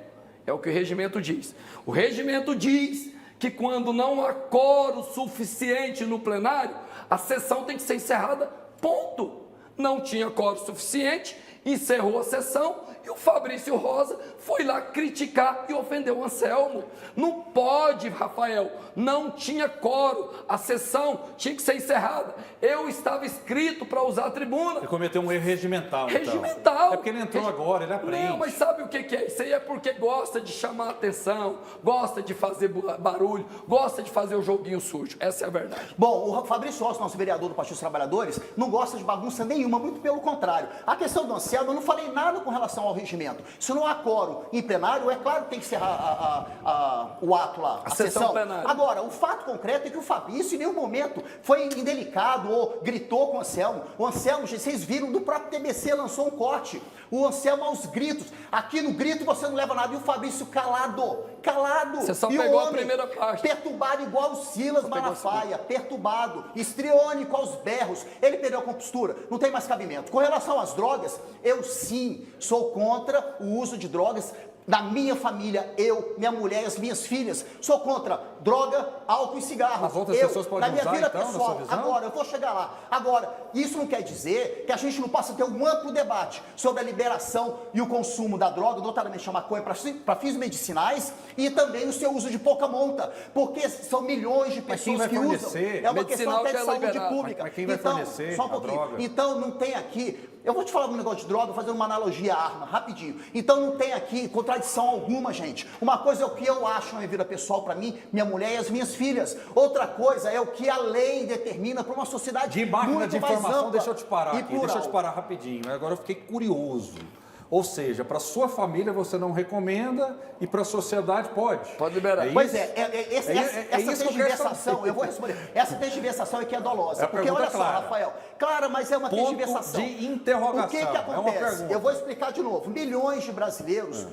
É o que o regimento diz. O regimento diz que quando não há quórum suficiente no plenário, a sessão tem que ser encerrada, ponto. Não tinha quórum suficiente, encerrou a sessão e o Fabrício Rosa foi lá criticar e ofender o Anselmo. Não pode, Rafael, não tinha quórum, a sessão tinha que ser encerrada. Eu estava inscrito para usar a tribuna. Ele cometeu um erro regimental, então. Regimental. É porque ele entrou agora, ele aprende. Não, mas sabe o que é? Isso aí é porque gosta de chamar a atenção, gosta de fazer barulho, gosta de fazer o joguinho sujo. Essa é a verdade. Bom, o Fabrício Rosa, nosso vereador do Partido dos Trabalhadores, não gosta de bagunça nenhuma, muito pelo contrário. A questão do Anselmo, eu não falei nada com relação ao regimento. Se não há quórum em plenário, é claro que tem que encerrar o ato lá, a sessão sessão. plenária. Agora, o fato concreto é que o Fabrício em nenhum momento foi indelicado ou gritou com o Anselmo. O Anselmo, gente, vocês viram, do próprio TBC lançou um corte. O Anselmo aos gritos. Aqui no grito você não leva nada. E o Fabrício calado. Você só E pegou o a homem primeira parte. perturbado igual o Silas Malafaia, perturbado, histriônico aos berros. Ele perdeu a compostura, não tem mais cabimento. Com relação às drogas, eu sim sou contra o uso de drogas Na minha família, eu, minha mulher e as minhas filhas, sou contra droga, álcool e cigarro. As outras pessoas podem na minha usar, vida então, na pessoal, sua visão? agora, eu vou chegar lá. Agora, isso não quer dizer que a gente não possa ter um amplo debate sobre a liberação e o consumo da droga, notadamente a maconha, para fins medicinais e também o seu uso de pouca monta, porque são milhões de pessoas que usam. É uma questão até de saúde pública. Mas quem vai fornecer só um pouquinho. a droga? Então, não tem aqui... Eu vou te falar um negócio de droga, fazendo uma analogia à arma, rapidinho. Então não tem aqui contradição alguma, gente. Uma coisa é o que eu acho na minha vida pessoal para mim, minha mulher e as minhas filhas. Outra coisa é o que a lei determina para uma sociedade De máquina muito de mais informação, ampla deixa eu te parar e aqui, plural. deixa eu te parar rapidinho. Agora eu fiquei curioso. Ou seja, para sua família você não recomenda e para a sociedade pode. Pode liberar. Pois essa isso que eu quero tergiversação, saber. eu vou responder. Essa tergiversação é que é dolosa. É a Porque pergunta olha só, clara. Rafael. Clara, mas é uma Ponto tergiversação. de interrogação. O que É uma acontece? pergunta. Eu vou explicar de novo. Milhões de brasileiros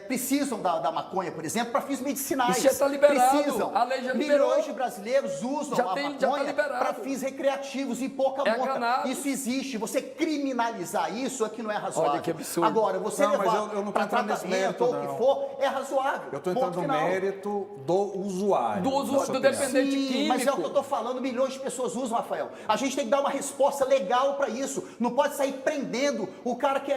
precisam da maconha, por exemplo, para fins medicinais. Isso já está liberado. Precisam. A lei já liberou. Milhões de brasileiros usam Já a tá maconha liberado. para fins recreativos e pouca É monta. cannabis. Isso existe. Você criminalizar isso é que não é razoável. Olha que absurdo. Agora, você Não, mas levar eu não tô para entrando nesse tratamento mérito, ou o não. que for, é razoável. Eu estou Ponto entrando no final. mérito do usuário. Do usuário, na sua do opinião. dependente Sim, químico. mas é o que eu estou falando, milhões de pessoas usam, Rafael. A gente tem que dar uma resposta legal para isso. Não pode sair prendendo o cara que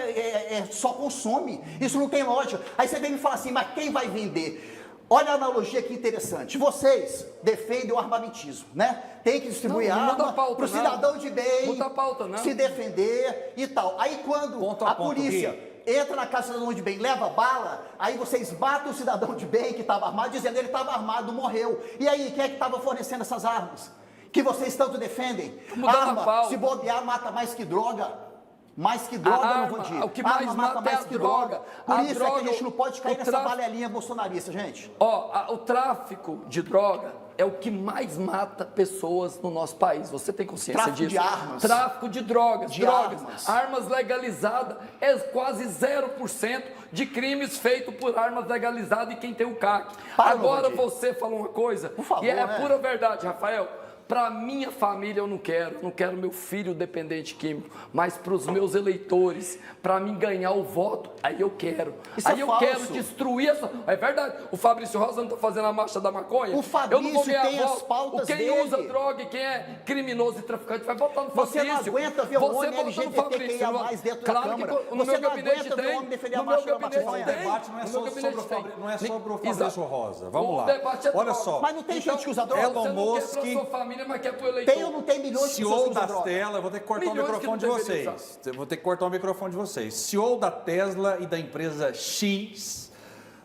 só consome. Isso não tem lógica. Aí você vem me falar assim, mas quem vai vender? Olha a analogia que interessante. Vocês defendem o armamentismo, né? Tem que distribuir Não muda arma a pauta, para o não. cidadão de bem Muda a pauta, não. se defender e tal. Aí quando Ponto a a ponto, polícia Gui. entra na casa do cidadão de bem, leva bala, aí vocês batem o cidadão de bem que estava armado, dizendo que ele estava armado, morreu. E aí, quem é que estava fornecendo essas armas? Que vocês tanto defendem? Mudando a Arma, pauta. se bobear, mata mais que droga. Mais que droga, A não arma, vou dizer. o que mais Arma mata é a droga. Por A isso é droga, que a gente não pode cair o nessa tráfico- balelinha bolsonarista, gente. Ó, o tráfico de droga é o que mais mata pessoas no nosso país. Você tem consciência Tráfico disso? de armas. Tráfico de drogas. De drogas. armas. Armas legalizadas é quase 0% de crimes feitos por armas legalizadas e quem tem o CAC. Para, Agora Valdir. você falou uma coisa, Por favor, e é né? pura verdade, Rafael. Para minha família eu não quero meu filho dependente químico, mas para os meus eleitores, para mim ganhar o voto, aí eu quero. Isso aí é eu falso. quero destruir essa... É verdade, o Fabrício Rosa não está fazendo a marcha da maconha? O Fabrício eu não vou ganhar tem as voto. pautas Quem dele. usa droga e quem é criminoso e traficante vai votar no Você Fabrício. não aguenta ver o Você homem vota no LGBTQIA+, Fabrício. dentro Claro da Câmara. que no Você meu não gabinete aguenta ver o tem. homem defender a No marcha meu da gabinete maconha. O tem. debate não é No só meu sobre gabinete o Fabrício, tem. não é sobre o Exato. Fabrício Rosa. Vamos O lá. debate é Olha droga. só. Mas não tem gente que usa droga. Elon Você não quer Musk- pra sua família, mas quer pro eleitor. Tem ou não tem milhões de pessoas CEO que usam da droga? Tesla, eu vou ter que cortar Milhões o microfone que de não deveriam vocês. Eu vou ter que cortar o microfone de vocês. CEO da Tesla e da empresa X,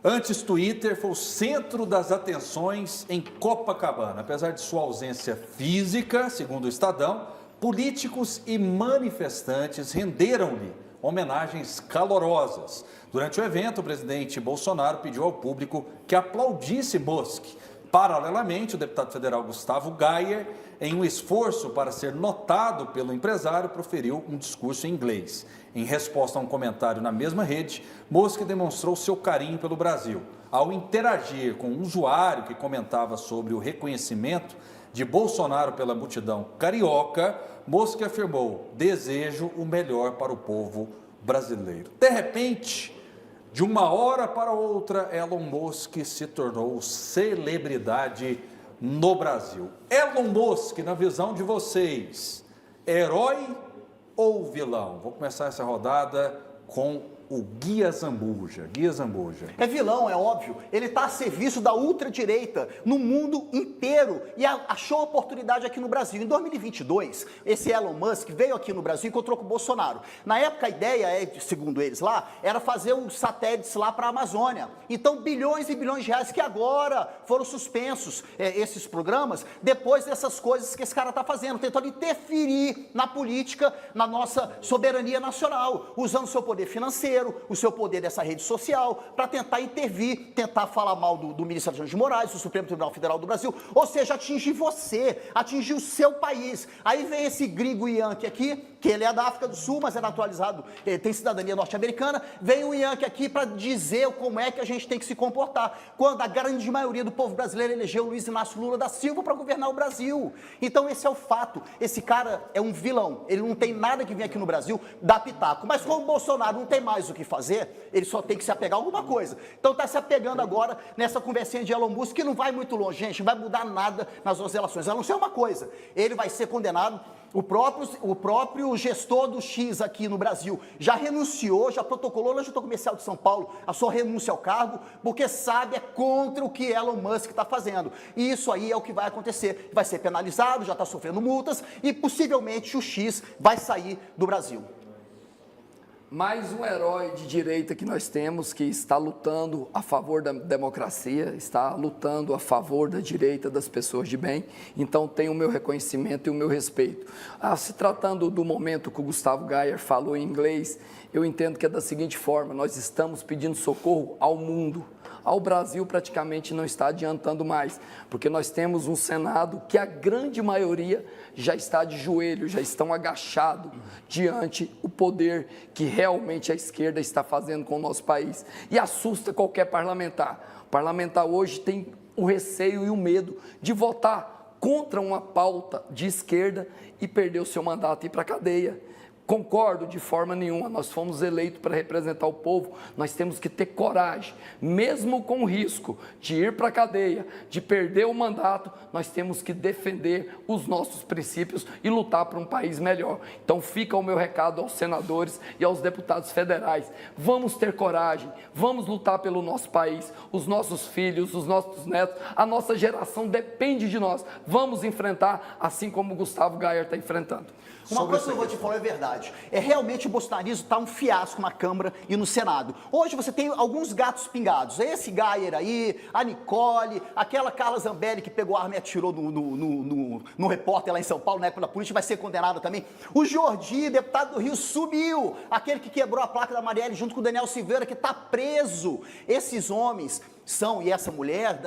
antes Twitter, foi o centro das atenções em Copacabana. Apesar de sua ausência física, segundo o Estadão, políticos e manifestantes renderam-lhe homenagens calorosas. Durante o evento, o presidente Bolsonaro pediu ao público que aplaudisse Musk. Paralelamente, o deputado federal Gustavo Gayer, em um esforço para ser notado pelo empresário, proferiu um discurso em inglês. Em resposta a um comentário na mesma rede, Musk demonstrou seu carinho pelo Brasil. Ao interagir com um usuário que comentava sobre o reconhecimento de Bolsonaro pela multidão carioca, Musk afirmou: "Desejo o melhor para o povo brasileiro." De repente, de uma hora para outra, Elon Musk se tornou celebridade no Brasil. Elon Musk, na visão de vocês, herói ou vilão? Vou começar essa rodada com o Guia Zambuja. Guia Zambuja. É vilão, é óbvio. Ele está a serviço da ultradireita no mundo inteiro e achou oportunidade aqui no Brasil. Em 2022, esse Elon Musk veio aqui no Brasil e encontrou com o Bolsonaro. Na época, a ideia, segundo eles lá, era fazer os satélites lá para a Amazônia. Então, bilhões e bilhões de reais que agora foram suspensos, esses programas, depois dessas coisas que esse cara está fazendo, tentando interferir na política, na nossa soberania nacional, usando o seu poder financeiro, o seu poder dessa rede social, para tentar intervir, tentar falar mal do ministro Alexandre de Moraes, do Supremo Tribunal Federal do Brasil, ou seja, atingir você, atingir o seu país. Aí vem esse gringo Yankee aqui, que ele é da África do Sul, mas é naturalizado, tem cidadania norte-americana, vem o Yankee aqui para dizer como é que a gente tem que se comportar, quando a grande maioria do povo brasileiro elegeu Luiz Inácio Lula da Silva para governar o Brasil. Então esse é o fato, esse cara é um vilão, ele não tem nada que vir aqui no Brasil dar pitaco, mas como o Bolsonaro não tem mais o que fazer, ele só tem que se apegar a alguma coisa. Então está se apegando agora nessa conversinha de Elon Musk, que não vai muito longe, gente, não vai mudar nada nas nossas relações, a não ser uma coisa, ele vai ser condenado. O próprio gestor do X aqui no Brasil já renunciou, já protocolou na Junta Comercial de São Paulo a sua renúncia ao cargo, porque sabe, é contra o que Elon Musk está fazendo. E isso aí é o que vai acontecer. Vai ser penalizado, já está sofrendo multas e possivelmente o X vai sair do Brasil. Mais um herói de direita que nós temos, que está lutando a favor da democracia, está lutando a favor da direita, das pessoas de bem. Então tem o meu reconhecimento e o meu respeito. Se tratando do momento que o Gustavo Gayer falou em inglês, eu entendo que é da seguinte forma: nós estamos pedindo socorro ao mundo. Ao Brasil praticamente não está adiantando mais, porque nós temos um Senado que a grande maioria já está de joelho, já estão agachados diante o poder que realmente a esquerda está fazendo com o nosso país. E assusta qualquer parlamentar. O parlamentar hoje tem o receio e o medo de votar contra uma pauta de esquerda e perder o seu mandato e ir para a cadeia. Concordo de forma nenhuma, nós fomos eleitos para representar o povo, nós temos que ter coragem, mesmo com o risco de ir para a cadeia, de perder o mandato, nós temos que defender os nossos princípios e lutar por um país melhor. Então fica o meu recado aos senadores e aos deputados federais: vamos ter coragem, vamos lutar pelo nosso país, os nossos filhos, os nossos netos, a nossa geração depende de nós, vamos enfrentar assim como o Gustavo Gayer está enfrentando. Uma coisa que eu vou te falar é verdade. Realmente o bolsonarismo está um fiasco na Câmara e no Senado. Hoje você tem alguns gatos pingados. Esse Gayer aí, a Nicole, aquela Carla Zambelli que pegou a arma e atirou no repórter lá em São Paulo, na época da política, vai ser condenada também. O Jordi, deputado do Rio, subiu. Aquele que quebrou a placa da Marielle junto com o Daniel Silveira, que está preso. Esses homens são, e essa mulher,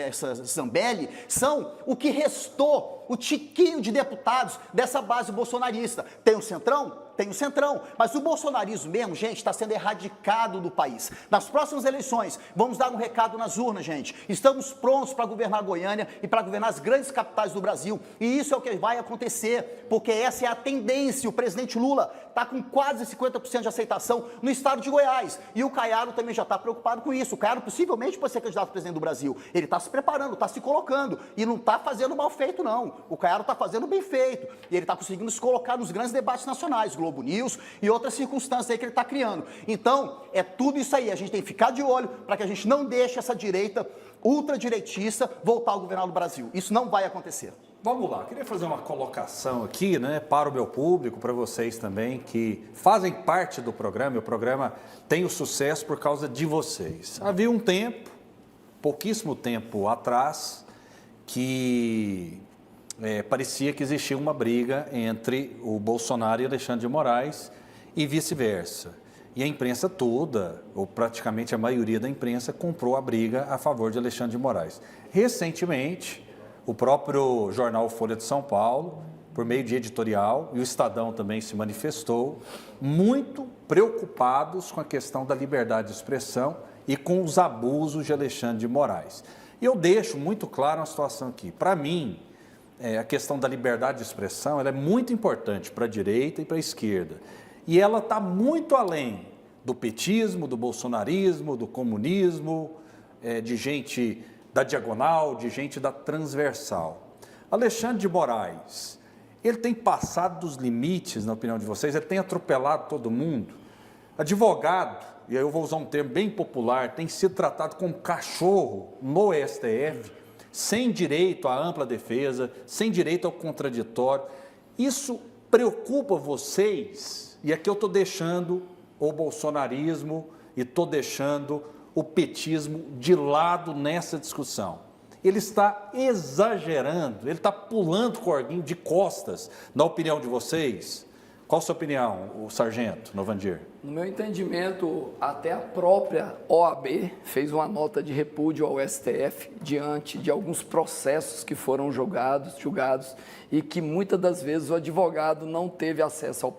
essa Zambelli, são o que restou, o tiquinho de deputados dessa base bolsonarista. Tem o Centrão? Tem o Centrão, mas o bolsonarismo mesmo, gente, está sendo erradicado do país. Nas próximas eleições, vamos dar um recado nas urnas, gente. Estamos prontos para governar Goiânia e para governar as grandes capitais do Brasil. E isso é o que vai acontecer, porque essa é a tendência. O presidente Lula está com quase 50% de aceitação no estado de Goiás. E o Caiado também já está preocupado com isso. O Caiado possivelmente pode ser candidato a presidente do Brasil. Ele está se preparando, está se colocando. E não está fazendo mal feito, não. O Caiado está fazendo bem feito. E ele está conseguindo se colocar nos grandes debates nacionais, Globo News e outras circunstâncias aí que ele está criando. Então, é tudo isso aí. A gente tem que ficar de olho para que a gente não deixe essa direita ultradireitista voltar ao governar do Brasil. Isso não vai acontecer. Vamos lá, queria fazer uma colocação aqui, né, para o meu público, para vocês também, que fazem parte do programa. O programa tem o sucesso por causa de vocês. Havia um tempo, pouquíssimo tempo atrás, que parecia que existia uma briga entre o Bolsonaro e Alexandre de Moraes e vice-versa. E a imprensa toda, ou praticamente a maioria da imprensa, comprou a briga a favor de Alexandre de Moraes. Recentemente, o próprio jornal Folha de São Paulo, por meio de editorial, e o Estadão também se manifestou, muito preocupados com a questão da liberdade de expressão e com os abusos de Alexandre de Moraes. E eu deixo muito claro uma situação aqui. Para mim, a questão da liberdade de expressão ela é muito importante para a direita e para a esquerda. E ela está muito além do petismo, do bolsonarismo, do comunismo, de gente da diagonal, de gente da transversal. Alexandre de Moraes, ele tem passado dos limites, na opinião de vocês, ele tem atropelado todo mundo. Advogado, e aí eu vou usar um termo bem popular, tem sido tratado como cachorro no STF, sem direito à ampla defesa, sem direito ao contraditório. Isso preocupa vocês? E aqui eu estou deixando o bolsonarismo e estou deixando o petismo de lado nessa discussão. Ele está exagerando, ele está pulando o corguinho de costas, na opinião de vocês, Qual a sua opinião, o sargento Novandir? No meu entendimento, até a própria OAB fez uma nota de repúdio ao STF diante de alguns processos que foram julgados e que muitas das vezes o advogado não teve acesso ao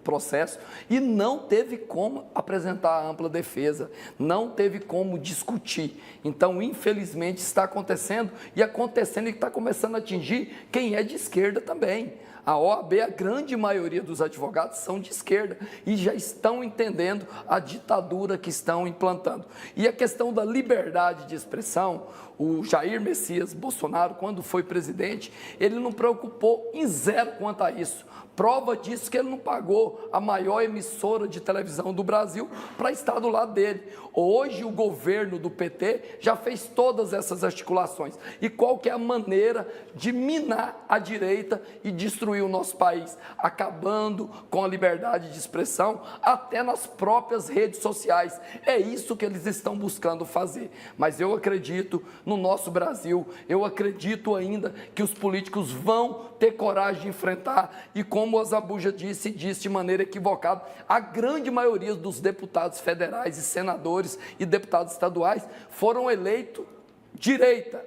processo e não teve como apresentar a ampla defesa, não teve como discutir. Então, infelizmente, está acontecendo e está começando a atingir quem é de esquerda também. A OAB, a grande maioria dos advogados são de esquerda e já estão entendendo a ditadura que estão implantando. E a questão da liberdade de expressão, o Jair Messias Bolsonaro, quando foi presidente, ele não preocupou em zero quanto a isso. Prova disso que ele não pagou a maior emissora de televisão do Brasil para estar do lado dele. Hoje o governo do PT já fez todas essas articulações. E qual que é a maneira de minar a direita e destruir o nosso país? Acabando com a liberdade de expressão até nas próprias redes sociais. É isso que eles estão buscando fazer. Mas eu acredito no nosso Brasil, eu acredito ainda que os políticos vão ter coragem de enfrentar e, como o Azabuja disse de maneira equivocada, a grande maioria dos deputados federais e senadores e deputados estaduais foram eleitos direita,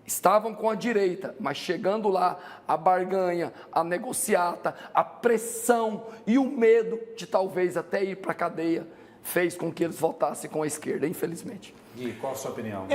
estavam com a direita, mas chegando lá, a barganha, a negociata, a pressão e o medo de talvez até ir para a cadeia fez com que eles votassem com a esquerda, infelizmente. Gui, qual a sua opinião?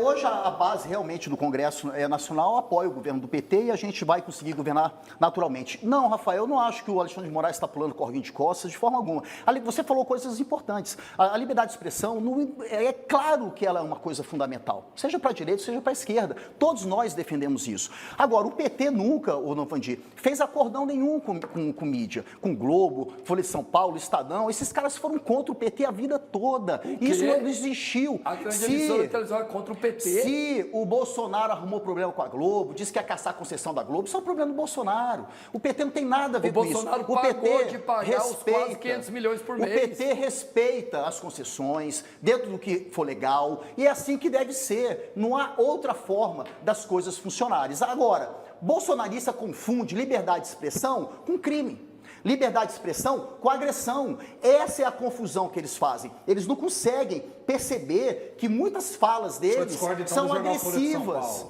Hoje a base realmente do Congresso Nacional apoia o governo do PT e a gente vai conseguir governar naturalmente. Não, Rafael, eu não acho que o Alexandre de Moraes está pulando corguinho de costas de forma alguma. Você falou coisas importantes. A liberdade de expressão, é claro que ela é uma coisa fundamental, seja para a direita, seja para a esquerda. Todos nós defendemos isso. Agora, o PT nunca, o Novandir, fez acordão nenhum com mídia, com o Globo, Folha de São Paulo, Estadão. Esses caras foram contra o PT a vida toda. Isso não existiu. A grande emissora de televisão é contra o PT. Se o Bolsonaro arrumou problema com a Globo, disse que ia caçar a concessão da Globo, isso é um problema do Bolsonaro. O PT não tem nada a ver com isso. O Bolsonaro pagou de pagar os quase 500 milhões por mês. O PT respeita as concessões, dentro do que for legal, e é assim que deve ser. Não há outra forma das coisas funcionarem. Agora, bolsonarista confunde liberdade de expressão com crime. Liberdade de expressão com agressão. Essa é a confusão que eles fazem. Eles não conseguem perceber que muitas falas deles são agressivas.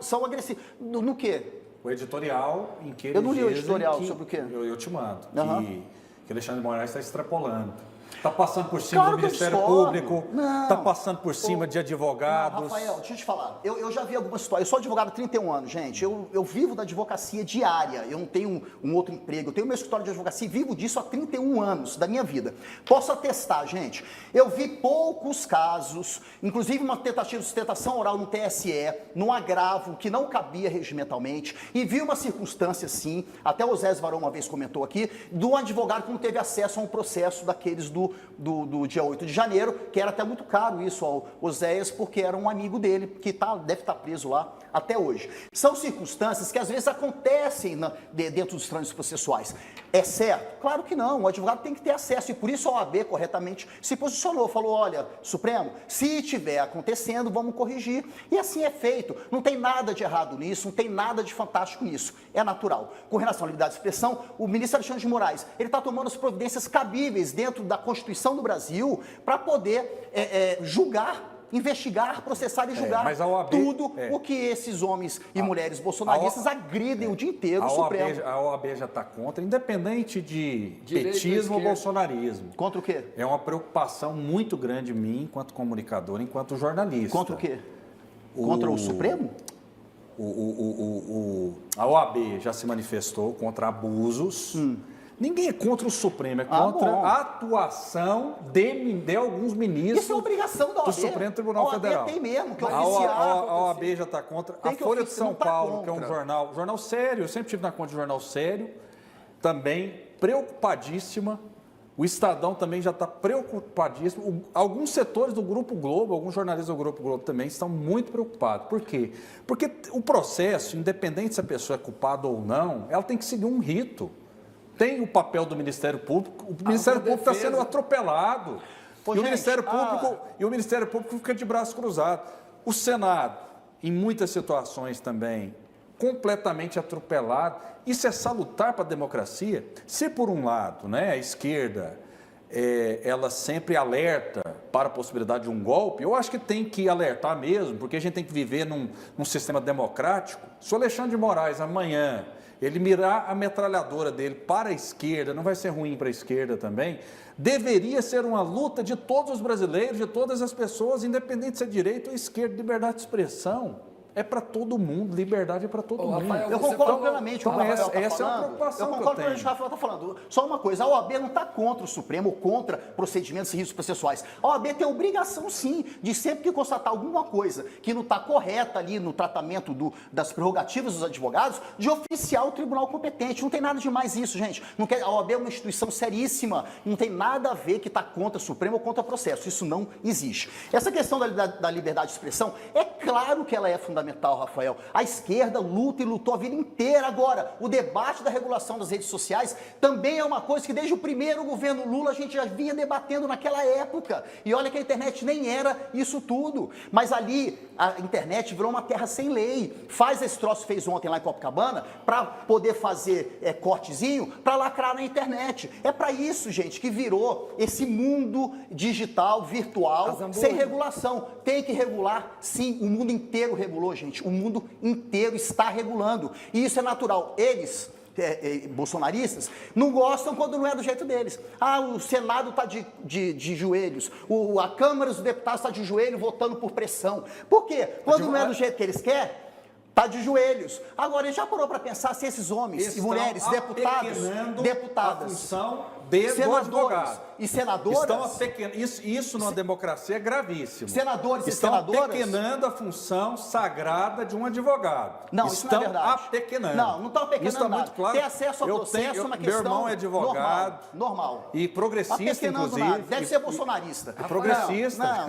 São agressivas. No quê? O editorial em que eles Eu não li o editorial, que, sobre o quê? Eu te mando. Que Alexandre de Moraes está extrapolando. Está passando por cima do Ministério Público, está passando por cima de advogados. Não, Rafael, deixa eu te falar. Eu já vi algumas situações. Eu sou advogado há 31 anos, gente. Eu vivo da advocacia diária. Eu não tenho um outro emprego. Eu tenho meu escritório de advocacia e vivo disso há 31 anos da minha vida. Posso atestar, gente. Eu vi poucos casos, inclusive uma tentativa de sustentação oral no TSE, num agravo que não cabia regimentalmente, e vi uma circunstância, sim, até o Zé Varão uma vez comentou aqui, de um advogado que não teve acesso a um processo daqueles do dia 8 de janeiro, que era até muito caro isso ao Oséias, porque era um amigo dele, que deve estar preso lá até hoje. São circunstâncias que às vezes acontecem dentro dos trâmites processuais. É certo? Claro que não, o advogado tem que ter acesso, e por isso a OAB corretamente se posicionou, falou, olha, Supremo, se estiver acontecendo, vamos corrigir, e assim é feito. Não tem nada de errado nisso, não tem nada de fantástico nisso, é natural. Com relação à liberdade de expressão, o ministro Alexandre de Moraes, ele está tomando as providências cabíveis dentro da Constituição do Brasil para poder julgar, investigar, processar e julgar tudo o que esses homens e mulheres bolsonaristas agridem o dia inteiro o Supremo. A OAB já está contra, independente de petismo ou bolsonarismo. Contra o quê? É uma preocupação muito grande minha, enquanto comunicador, enquanto jornalista. Contra o quê? Contra o Supremo? A OAB já se manifestou contra abusos. Ninguém é contra o Supremo, é contra a atuação de alguns ministros. Isso é obrigação da OAB. Do Supremo Tribunal Federal. Tem mesmo, que a OAB já está contra. A Folha de São Paulo, que é um jornal sério, eu sempre tive na conta de jornal sério, também preocupadíssima. O Estadão também já está preocupadíssimo. Alguns setores do Grupo Globo, alguns jornalistas do Grupo Globo também estão muito preocupados. Por quê? Porque o processo, independente se a pessoa é culpada ou não, ela tem que seguir um rito. Tem o papel do Ministério Público. O Ministério Público está sendo atropelado. E o Ministério Público fica de braço cruzado. O Senado, em muitas situações também, completamente atropelado. Isso é salutar para a democracia? Se, por um lado, né, a esquerda ela sempre alerta para a possibilidade de um golpe, eu acho que tem que alertar mesmo, porque a gente tem que viver num sistema democrático. Se o Alexandre de Moraes amanhã ele mirar a metralhadora dele para a esquerda, não vai ser ruim para a esquerda também, deveria ser uma luta de todos os brasileiros, de todas as pessoas, independente se é direita ou esquerda, liberdade de expressão. É para todo mundo, liberdade é para todo mundo. Rafael, eu concordo plenamente com o Rafael está falando. Essa é uma preocupação eu concordo plenamente com o Rafael está falando. Só uma coisa, a OAB não está contra o Supremo ou contra procedimentos e riscos processuais. A OAB tem a obrigação, sim, de sempre que constatar alguma coisa que não está correta ali no tratamento das prerrogativas dos advogados, de oficiar o tribunal competente. Não tem nada de mais isso, gente. A OAB é uma instituição seríssima, não tem nada a ver que está contra o Supremo ou contra o processo. Isso não existe. Essa questão da liberdade de expressão, é claro que ela é fundamental, Rafael. A esquerda luta e lutou a vida inteira. Agora, o debate da regulação das redes sociais também é uma coisa que desde o primeiro governo Lula a gente já vinha debatendo naquela época. E olha que a internet nem era isso tudo. Mas ali a internet virou uma terra sem lei. Faz esse troço que fez ontem lá em Copacabana para poder fazer cortezinho para lacrar na internet. É para isso, gente, que virou esse mundo digital, virtual, sem regulação. Tem que regular, sim. O mundo inteiro regulou, gente. O mundo inteiro está regulando. E isso é natural. Eles, bolsonaristas, não gostam quando não é do jeito deles. Ah, o Senado está de joelhos. A Câmara dos Deputados está de joelho votando por pressão. Por quê? Quando não é do jeito que eles querem, está de joelhos. Agora, ele já parou para pensar se esses homens e mulheres, deputados, a função do advogado. E senadoras... Isso numa democracia é gravíssimo. Senadores e estão senadoras... apequenando a função sagrada de um advogado. Não, isso não é verdade. Apequenando. Não estão apequenando isso está nada. muito claro. Ter acesso ao processo é uma questão meu irmão é advogado. Normal. E progressista, inclusive. Nada. Deve ser bolsonarista. Progressista.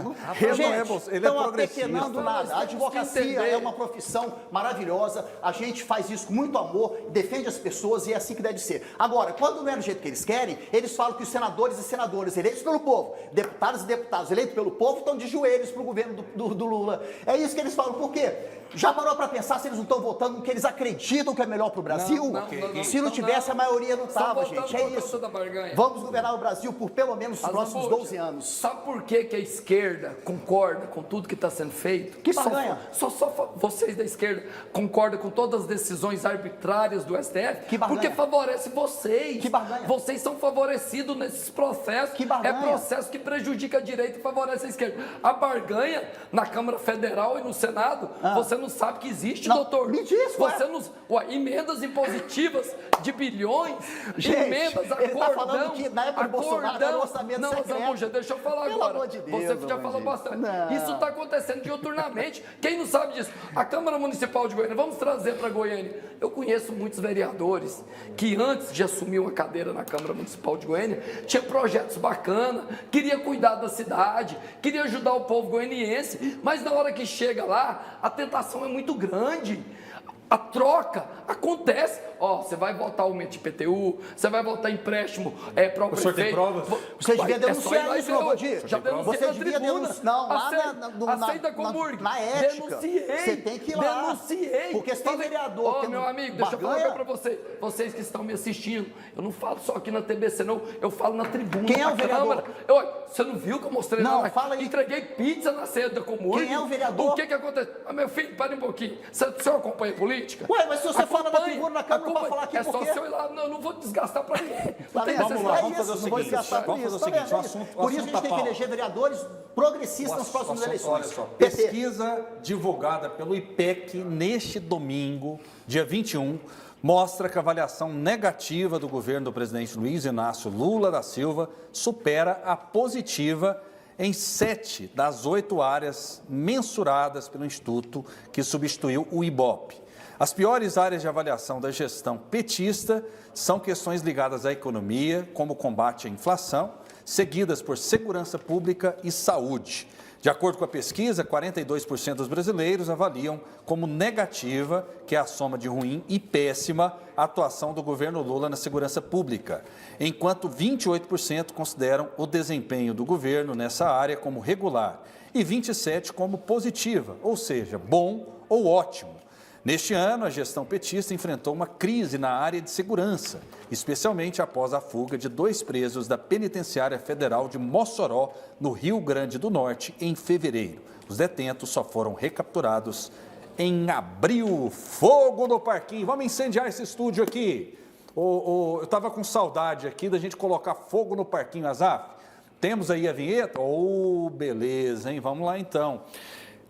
Ele é progressista. Apequenando nada. A advocacia é uma profissão maravilhosa. A gente faz isso com muito amor, defende as pessoas e é assim que deve ser. Agora, quando não é do jeito que eles querem, eles falam que os senadores e senadoras eleitos pelo povo, deputados e deputados eleitos pelo povo, estão de joelhos para o governo do Lula. É isso que eles falam. Por quê? Já parou para pensar se eles não estão votando no que eles acreditam que é melhor para o Brasil? Se não tivesse, a maioria não estava, gente. É isso. Vamos governar o Brasil por pelo menos os próximos 12 anos. Sabe por que a esquerda concorda com tudo que está sendo feito? Que barganha? Só vocês da esquerda concordam com todas as decisões arbitrárias do STF? Que barganha? Porque favorece vocês. Que barganha? Vocês são favorecidos nesses processos. Que barganha? É processo que prejudica a direita e favorece a esquerda. A barganha na Câmara Federal e no Senado, você não sabe que existe, doutor. Me diz, emendas impositivas de bilhões, gente, emendas, ele tá falando que na época do Bolsonaro era um orçamento secreto. Zambuja, deixa eu falar Pelo agora. amor de Deus, você já falou bastante. Não. Isso está acontecendo diuturnamente. Quem não sabe disso? A Câmara Municipal de Goiânia, vamos trazer para Goiânia. Eu conheço muitos vereadores que antes de assumir uma cadeira na Câmara Municipal de Goiânia, tinha projetos bacanas, queria cuidar da cidade, queria ajudar o povo goianiense, mas na hora que chega lá, a tentação é muito grande. A troca acontece. Você vai votar aumento de IPTU, você vai votar empréstimo para o prefeito. Tem provas? Você devia denunciar isso, Valdir. Já denunciei na tribuna. Não, lá aceita Comburg. Na ética. Denunciei. Você tem que ir lá. Denunciei. Porque se tem vereador... meu amigo, deixa eu falar para vocês que estão me assistindo. Eu não falo só aqui na TBC, não. Eu falo na tribuna. Quem é o vereador? Você não viu que eu mostrei? Não, fala aí. Entreguei pizza na ceia da Comburg. Quem é o vereador? O que acontece? Meu filho, para um pouquinho. O senhor acompanha política? Ué, mas se você fala na tribuna, na Câmara, não pode falar aqui é por só quê? se eu ir lá, eu não vou desgastar para ninguém. Vamos lá, vamos fazer o seguinte. Por isso a gente tem que eleger vereadores progressistas nas próximas eleições. Olha só, pesquisa divulgada pelo IPEC neste domingo, dia 21, mostra que a avaliação negativa do governo do presidente Luiz Inácio Lula da Silva supera a positiva em 7 das 8 áreas mensuradas pelo Instituto que substituiu o IBOP. As piores áreas de avaliação da gestão petista são questões ligadas à economia, como o combate à inflação, seguidas por segurança pública e saúde. De acordo com a pesquisa, 42% dos brasileiros avaliam como negativa, que é a soma de ruim e péssima, a atuação do governo Lula na segurança pública, enquanto 28% consideram o desempenho do governo nessa área como regular e 27% como positiva, ou seja, bom ou ótimo. Neste ano, a gestão petista enfrentou uma crise na área de segurança, especialmente após a fuga de 2 presos da Penitenciária Federal de Mossoró, no Rio Grande do Norte, em fevereiro. Os detentos só foram recapturados em abril. Fogo no parquinho. Vamos incendiar esse estúdio aqui. Eu estava com saudade aqui da gente colocar fogo no parquinho, Azaf. Temos aí a vinheta? Beleza, hein? Vamos lá então.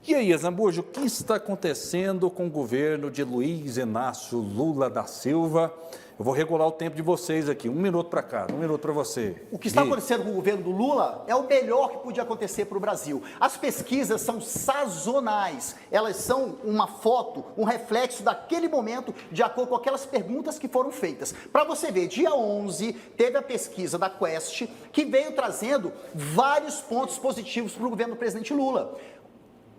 E aí, Zambujo, o que está acontecendo com o governo de Luiz Inácio Lula da Silva? Eu vou regular o tempo de vocês aqui. 1 minuto para cada, 1 minuto para você. O que está acontecendo com o governo do Lula é o melhor que podia acontecer para o Brasil. As pesquisas são sazonais. Elas são uma foto, um reflexo daquele momento, de acordo com aquelas perguntas que foram feitas. Para você ver, dia 11, teve a pesquisa da Quest, que veio trazendo vários pontos positivos para o governo do presidente Lula.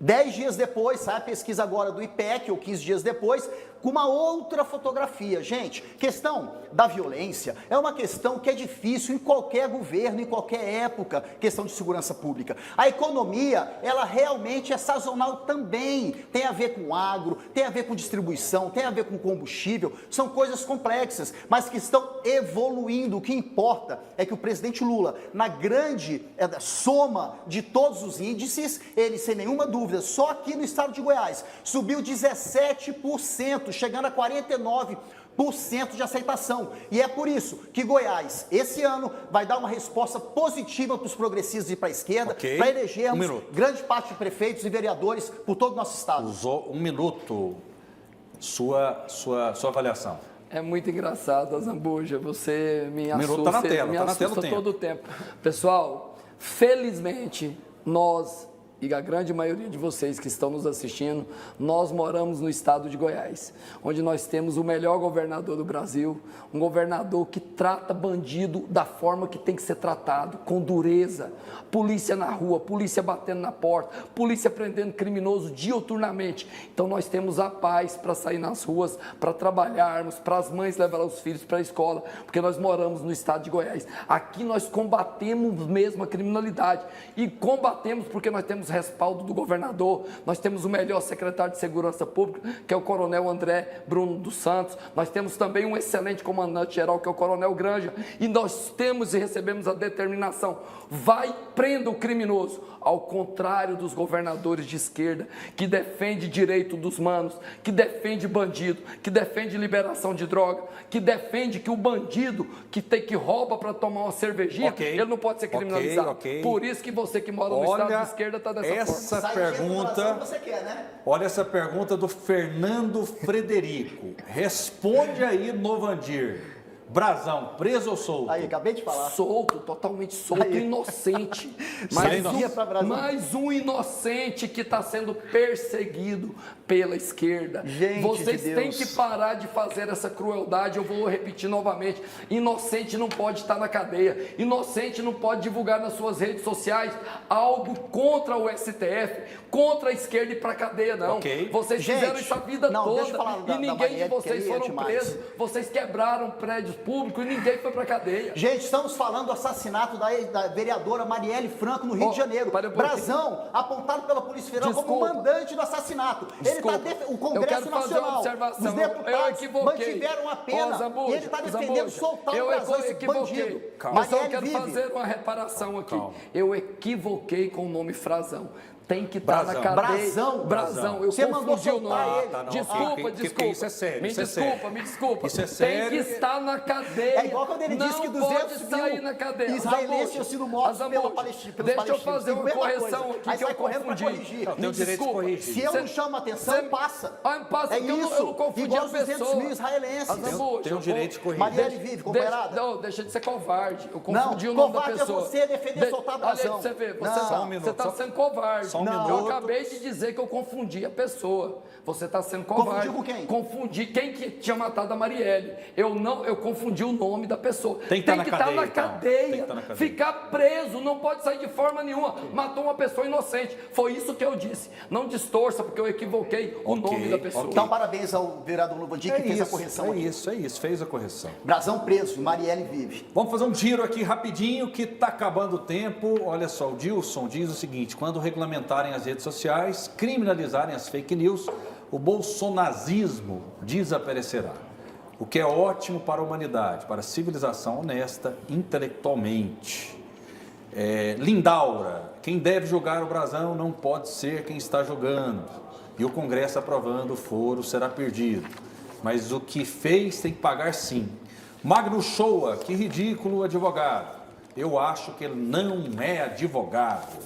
10 dias depois, sai a pesquisa agora do IPEC, ou 15 dias depois, com uma outra fotografia. Gente, questão da violência é uma questão que é difícil em qualquer governo, em qualquer época, questão de segurança pública. A economia, ela realmente é sazonal também. Tem a ver com agro, tem a ver com distribuição, tem a ver com combustível. São coisas complexas, mas que estão evoluindo. O que importa é que o presidente Lula, na grande soma de todos os índices, ele, sem nenhuma dúvida, só aqui no estado de Goiás, subiu 17%, chegando a 49% de aceitação. E é por isso que Goiás, esse ano, vai dar uma resposta positiva para os progressistas e para a esquerda, para elegermos grande parte de prefeitos e vereadores por todo o nosso estado. Usou 1 minuto. Sua avaliação. É muito engraçado, Zambuja, você me assusta, tá na tela, me tá na assusta tela todo o tempo. Pessoal, felizmente, nós e a grande maioria de vocês que estão nos assistindo, nós moramos no estado de Goiás, onde nós temos o melhor governador do Brasil, um governador que trata bandido da forma que tem que ser tratado, com dureza, polícia na rua, polícia batendo na porta, polícia prendendo criminoso diuturnamente. Então nós temos a paz para sair nas ruas, para trabalharmos, para as mães levar os filhos para a escola, porque nós moramos no estado de Goiás. Aqui nós combatemos mesmo a criminalidade e combatemos porque nós temos respaldo do governador, nós temos o melhor secretário de Segurança Pública, que é o Coronel André Bruno dos Santos, nós temos também um excelente comandante-geral, que é o Coronel Granja, e nós temos e recebemos a determinação, vai, prenda o criminoso, ao contrário dos governadores de esquerda, que defende direito dos manos, que defende bandido, que defende liberação de droga, que defende que o bandido que rouba para tomar uma cervejinha, ele não pode ser criminalizado. Por isso que você que mora no estado de esquerda está dessa essa pergunta, você quer, né? Olha essa pergunta do Fernando Frederico. Responde aí, Novandir. Brazão, preso ou solto? Aí, acabei de falar. Solto, totalmente solto, inocente. Mais um inocente que está sendo perseguido pela esquerda. Gente, vocês têm que parar de fazer essa crueldade. Eu vou repetir novamente. Inocente não pode estar na cadeia. Inocente não pode divulgar nas suas redes sociais algo contra o STF, contra a esquerda e para a cadeia, não. Vocês fizeram isso a vida toda e ninguém de vocês foram presos. Vocês quebraram prédios públicos e ninguém foi para a cadeia. Gente, estamos falando do assassinato da vereadora Marielle Franco no Rio de Janeiro. Brazão, apontado pela Polícia Federal como mandante do assassinato. O Congresso Nacional, os deputados mantiveram a pena e ele está defendendo soltar o Brazão, esse bandido. Mas eu quero fazer uma reparação aqui. Eu equivoquei com o nome Frazão. Tem que estar na cadeia. Brazão. Eu confundi o nome. Desculpa. Isso é sério. Me desculpa. Isso é sério. Tem que estar na cadeia. É igual quando ele disse que 200 sair na cadeia. Israelenses tinham sido mortos pelos palestinos. Deixa eu fazer uma correção aqui que eu confundi. Me desculpa. Se eu não chamo a atenção, passa. Passa é isso. Eu confundi igual a os 200 mil israelenses. Tem o direito de corrigir. Marielle vive, companheirada. Não, deixa de ser covarde. Eu confundi o nome da pessoa. Covarde é você defender soltar Brazão. Olha aí pra você ver. Você está sendo covarde. Só um minuto. Eu acabei de dizer que eu confundi a pessoa. Você está sendo covarde. Confundiu com quem? Confundi quem que tinha matado a Marielle. Eu confundi o nome da pessoa. Tem que estar na cadeia. Ficar preso, não pode sair de forma nenhuma. Matou uma pessoa inocente. Foi isso que eu disse. Não distorça, porque eu equivoquei o nome da pessoa. Então, parabéns ao vereador Novandir que fez a correção. Fez a correção. Brazão preso, Marielle vive. Vamos fazer um giro aqui rapidinho, que está acabando o tempo. Olha só, o Dilson diz o seguinte: quando regulamentarem as redes sociais, criminalizarem as fake news, O bolsonazismo desaparecerá, o que é ótimo para a humanidade, para a civilização honesta intelectualmente. Lindaura, quem deve julgar o brasão não pode ser quem está jogando. E o Congresso aprovando o foro será perdido. Mas o que fez tem que pagar sim. Magno Shoa, que ridículo advogado. Eu acho que ele não é advogado.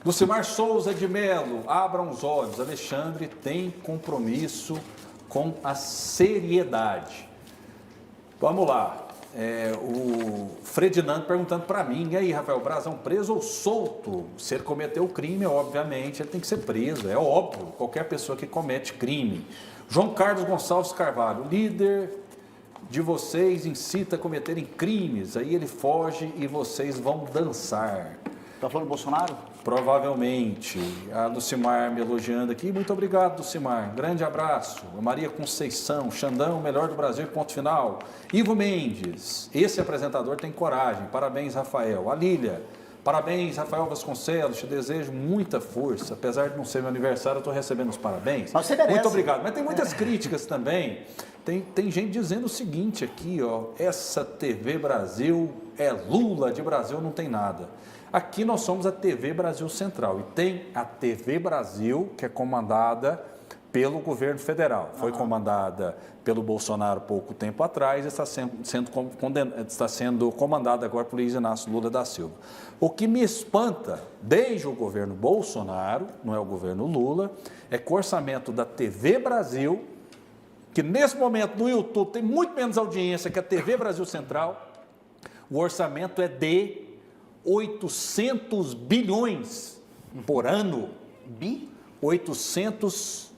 Lucimar Souza de Melo, abram os olhos. Alexandre tem compromisso com a seriedade. Vamos lá. O Fredinando perguntando para mim, e aí, Rafael, Brazão preso ou solto? Se ele cometeu o crime, obviamente, ele tem que ser preso, é óbvio, qualquer pessoa que comete crime. João Carlos Gonçalves Carvalho, líder de vocês incita a cometerem crimes, aí ele foge e vocês vão dançar. Tá falando do Bolsonaro? Provavelmente. A Lucimar me elogiando aqui. Muito obrigado, Lucimar. Grande abraço. A Maria Conceição, Xandão, melhor do Brasil, ponto final. Ivo Mendes, esse apresentador tem coragem. Parabéns, Rafael. A Lília, parabéns, Rafael Vasconcelos. Te desejo muita força. Apesar de não ser meu aniversário, eu estou recebendo os parabéns. Mas você merece. Muito obrigado. Mas tem muitas críticas também. Tem gente dizendo o seguinte aqui, ó. Essa TV Brasil é Lula, de Brasil não tem nada. Aqui nós somos a TV Brasil Central e tem a TV Brasil, que é comandada pelo governo federal. Foi comandada pelo Bolsonaro pouco tempo atrás e está sendo comandada agora por Luiz Inácio Lula da Silva. O que me espanta, desde o governo Bolsonaro, não é o governo Lula, é que o orçamento da TV Brasil, que nesse momento no YouTube tem muito menos audiência que a TV Brasil Central, o orçamento é de 800 bilhões por ano. 800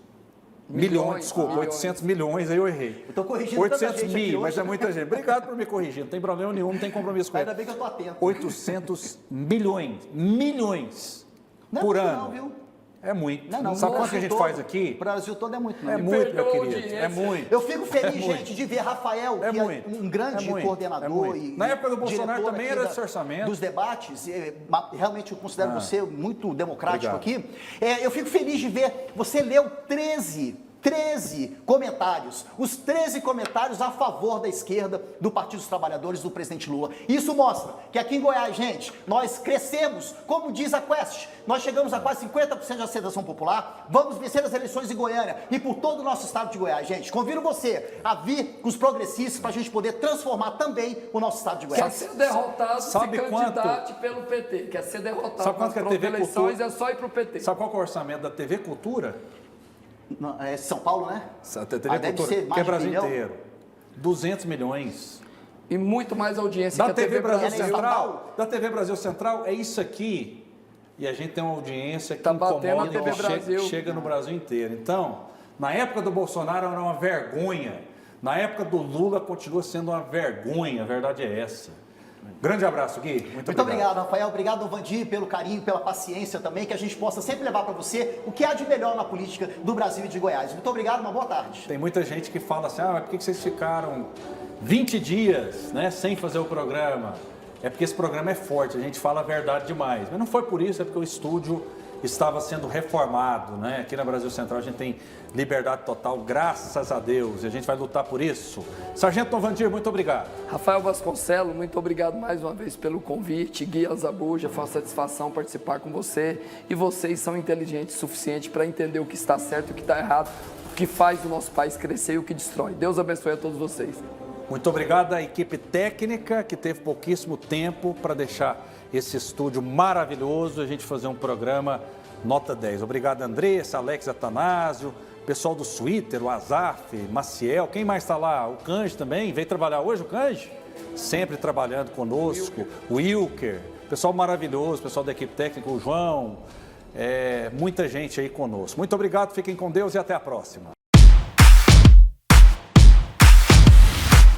milhões, desculpa, 800 milhões, aí eu errei. Eu estou corrigindo 800 mil, mas é muita gente. Obrigado por me corrigir, não tem problema nenhum, não tem compromisso com ele. Ainda bem que eu estou atento. 800 milhões por ano. Não, viu? É muito. Não, sabe quanto que a gente faz aqui? O Brasil todo é muito, não. É muito, meu querido. É muito. Eu fico feliz, gente, de ver Rafael, que é um grande coordenador e na época do Bolsonaro também era esse orçamento. Dos debates, realmente eu considero você muito democrático Obrigado. aqui. Eu fico feliz de ver, você leu 13 comentários, os 13 comentários a favor da esquerda, do Partido dos Trabalhadores, do presidente Lula. Isso mostra que aqui em Goiás, gente, nós crescemos, como diz a Quest, nós chegamos a quase 50% de aceitação popular, vamos vencer as eleições em Goiânia e por todo o nosso estado de Goiás, gente. Convido você a vir com os progressistas para a gente poder transformar também o nosso estado de Goiás. Quer ser derrotado, se candidate pelo PT. Quer ser derrotado. Sabe quanto que a TV eleições Cultura... é só ir pro PT. Sabe qual é o orçamento da TV Cultura? Não, é São Paulo, né? A TV deve Cultura, ser mais que é de Brasil bilhão. inteiro. 200 milhões. E muito mais audiência Da que a TV Brasil Brasil Central, da TV Brasil Central é isso aqui. E a gente tem uma audiência que Tá batendo incomoda a TV e que Brasil. chega no Brasil inteiro. Então, na época do Bolsonaro era uma vergonha. Na época do Lula continua sendo uma vergonha. A verdade é essa. Grande abraço, Gui. Muito obrigado, Rafael. Obrigado, Vandir, pelo carinho, pela paciência também, que a gente possa sempre levar para você o que há de melhor na política do Brasil e de Goiás. Muito obrigado, uma boa tarde. Tem muita gente que fala assim, mas por que vocês ficaram 20 dias, né, sem fazer o programa? É porque esse programa é forte, a gente fala a verdade demais. Mas não foi por isso, é porque o estúdio estava sendo reformado, né? Aqui na Brasil Central a gente tem liberdade total, graças a Deus, e a gente vai lutar por isso. Sargento Novandir, muito obrigado. Rafael Vasconcelos, muito obrigado mais uma vez pelo convite. Gui Azabuja, foi uma satisfação participar com você. E vocês são inteligentes o suficiente para entender o que está certo e o que está errado, o que faz o nosso país crescer e o que destrói. Deus abençoe a todos vocês. Muito obrigado à equipe técnica que teve pouquíssimo tempo para deixar esse estúdio maravilhoso, a gente fazer um programa nota 10. Obrigado, Andressa, Alex Atanásio, pessoal do Twitter, o Azaf, Maciel, quem mais está lá? O Canji também, veio trabalhar hoje o Canji? Sempre trabalhando conosco, o Wilker, pessoal maravilhoso, pessoal da equipe técnica, o João, muita gente aí conosco. Muito obrigado, fiquem com Deus e até a próxima.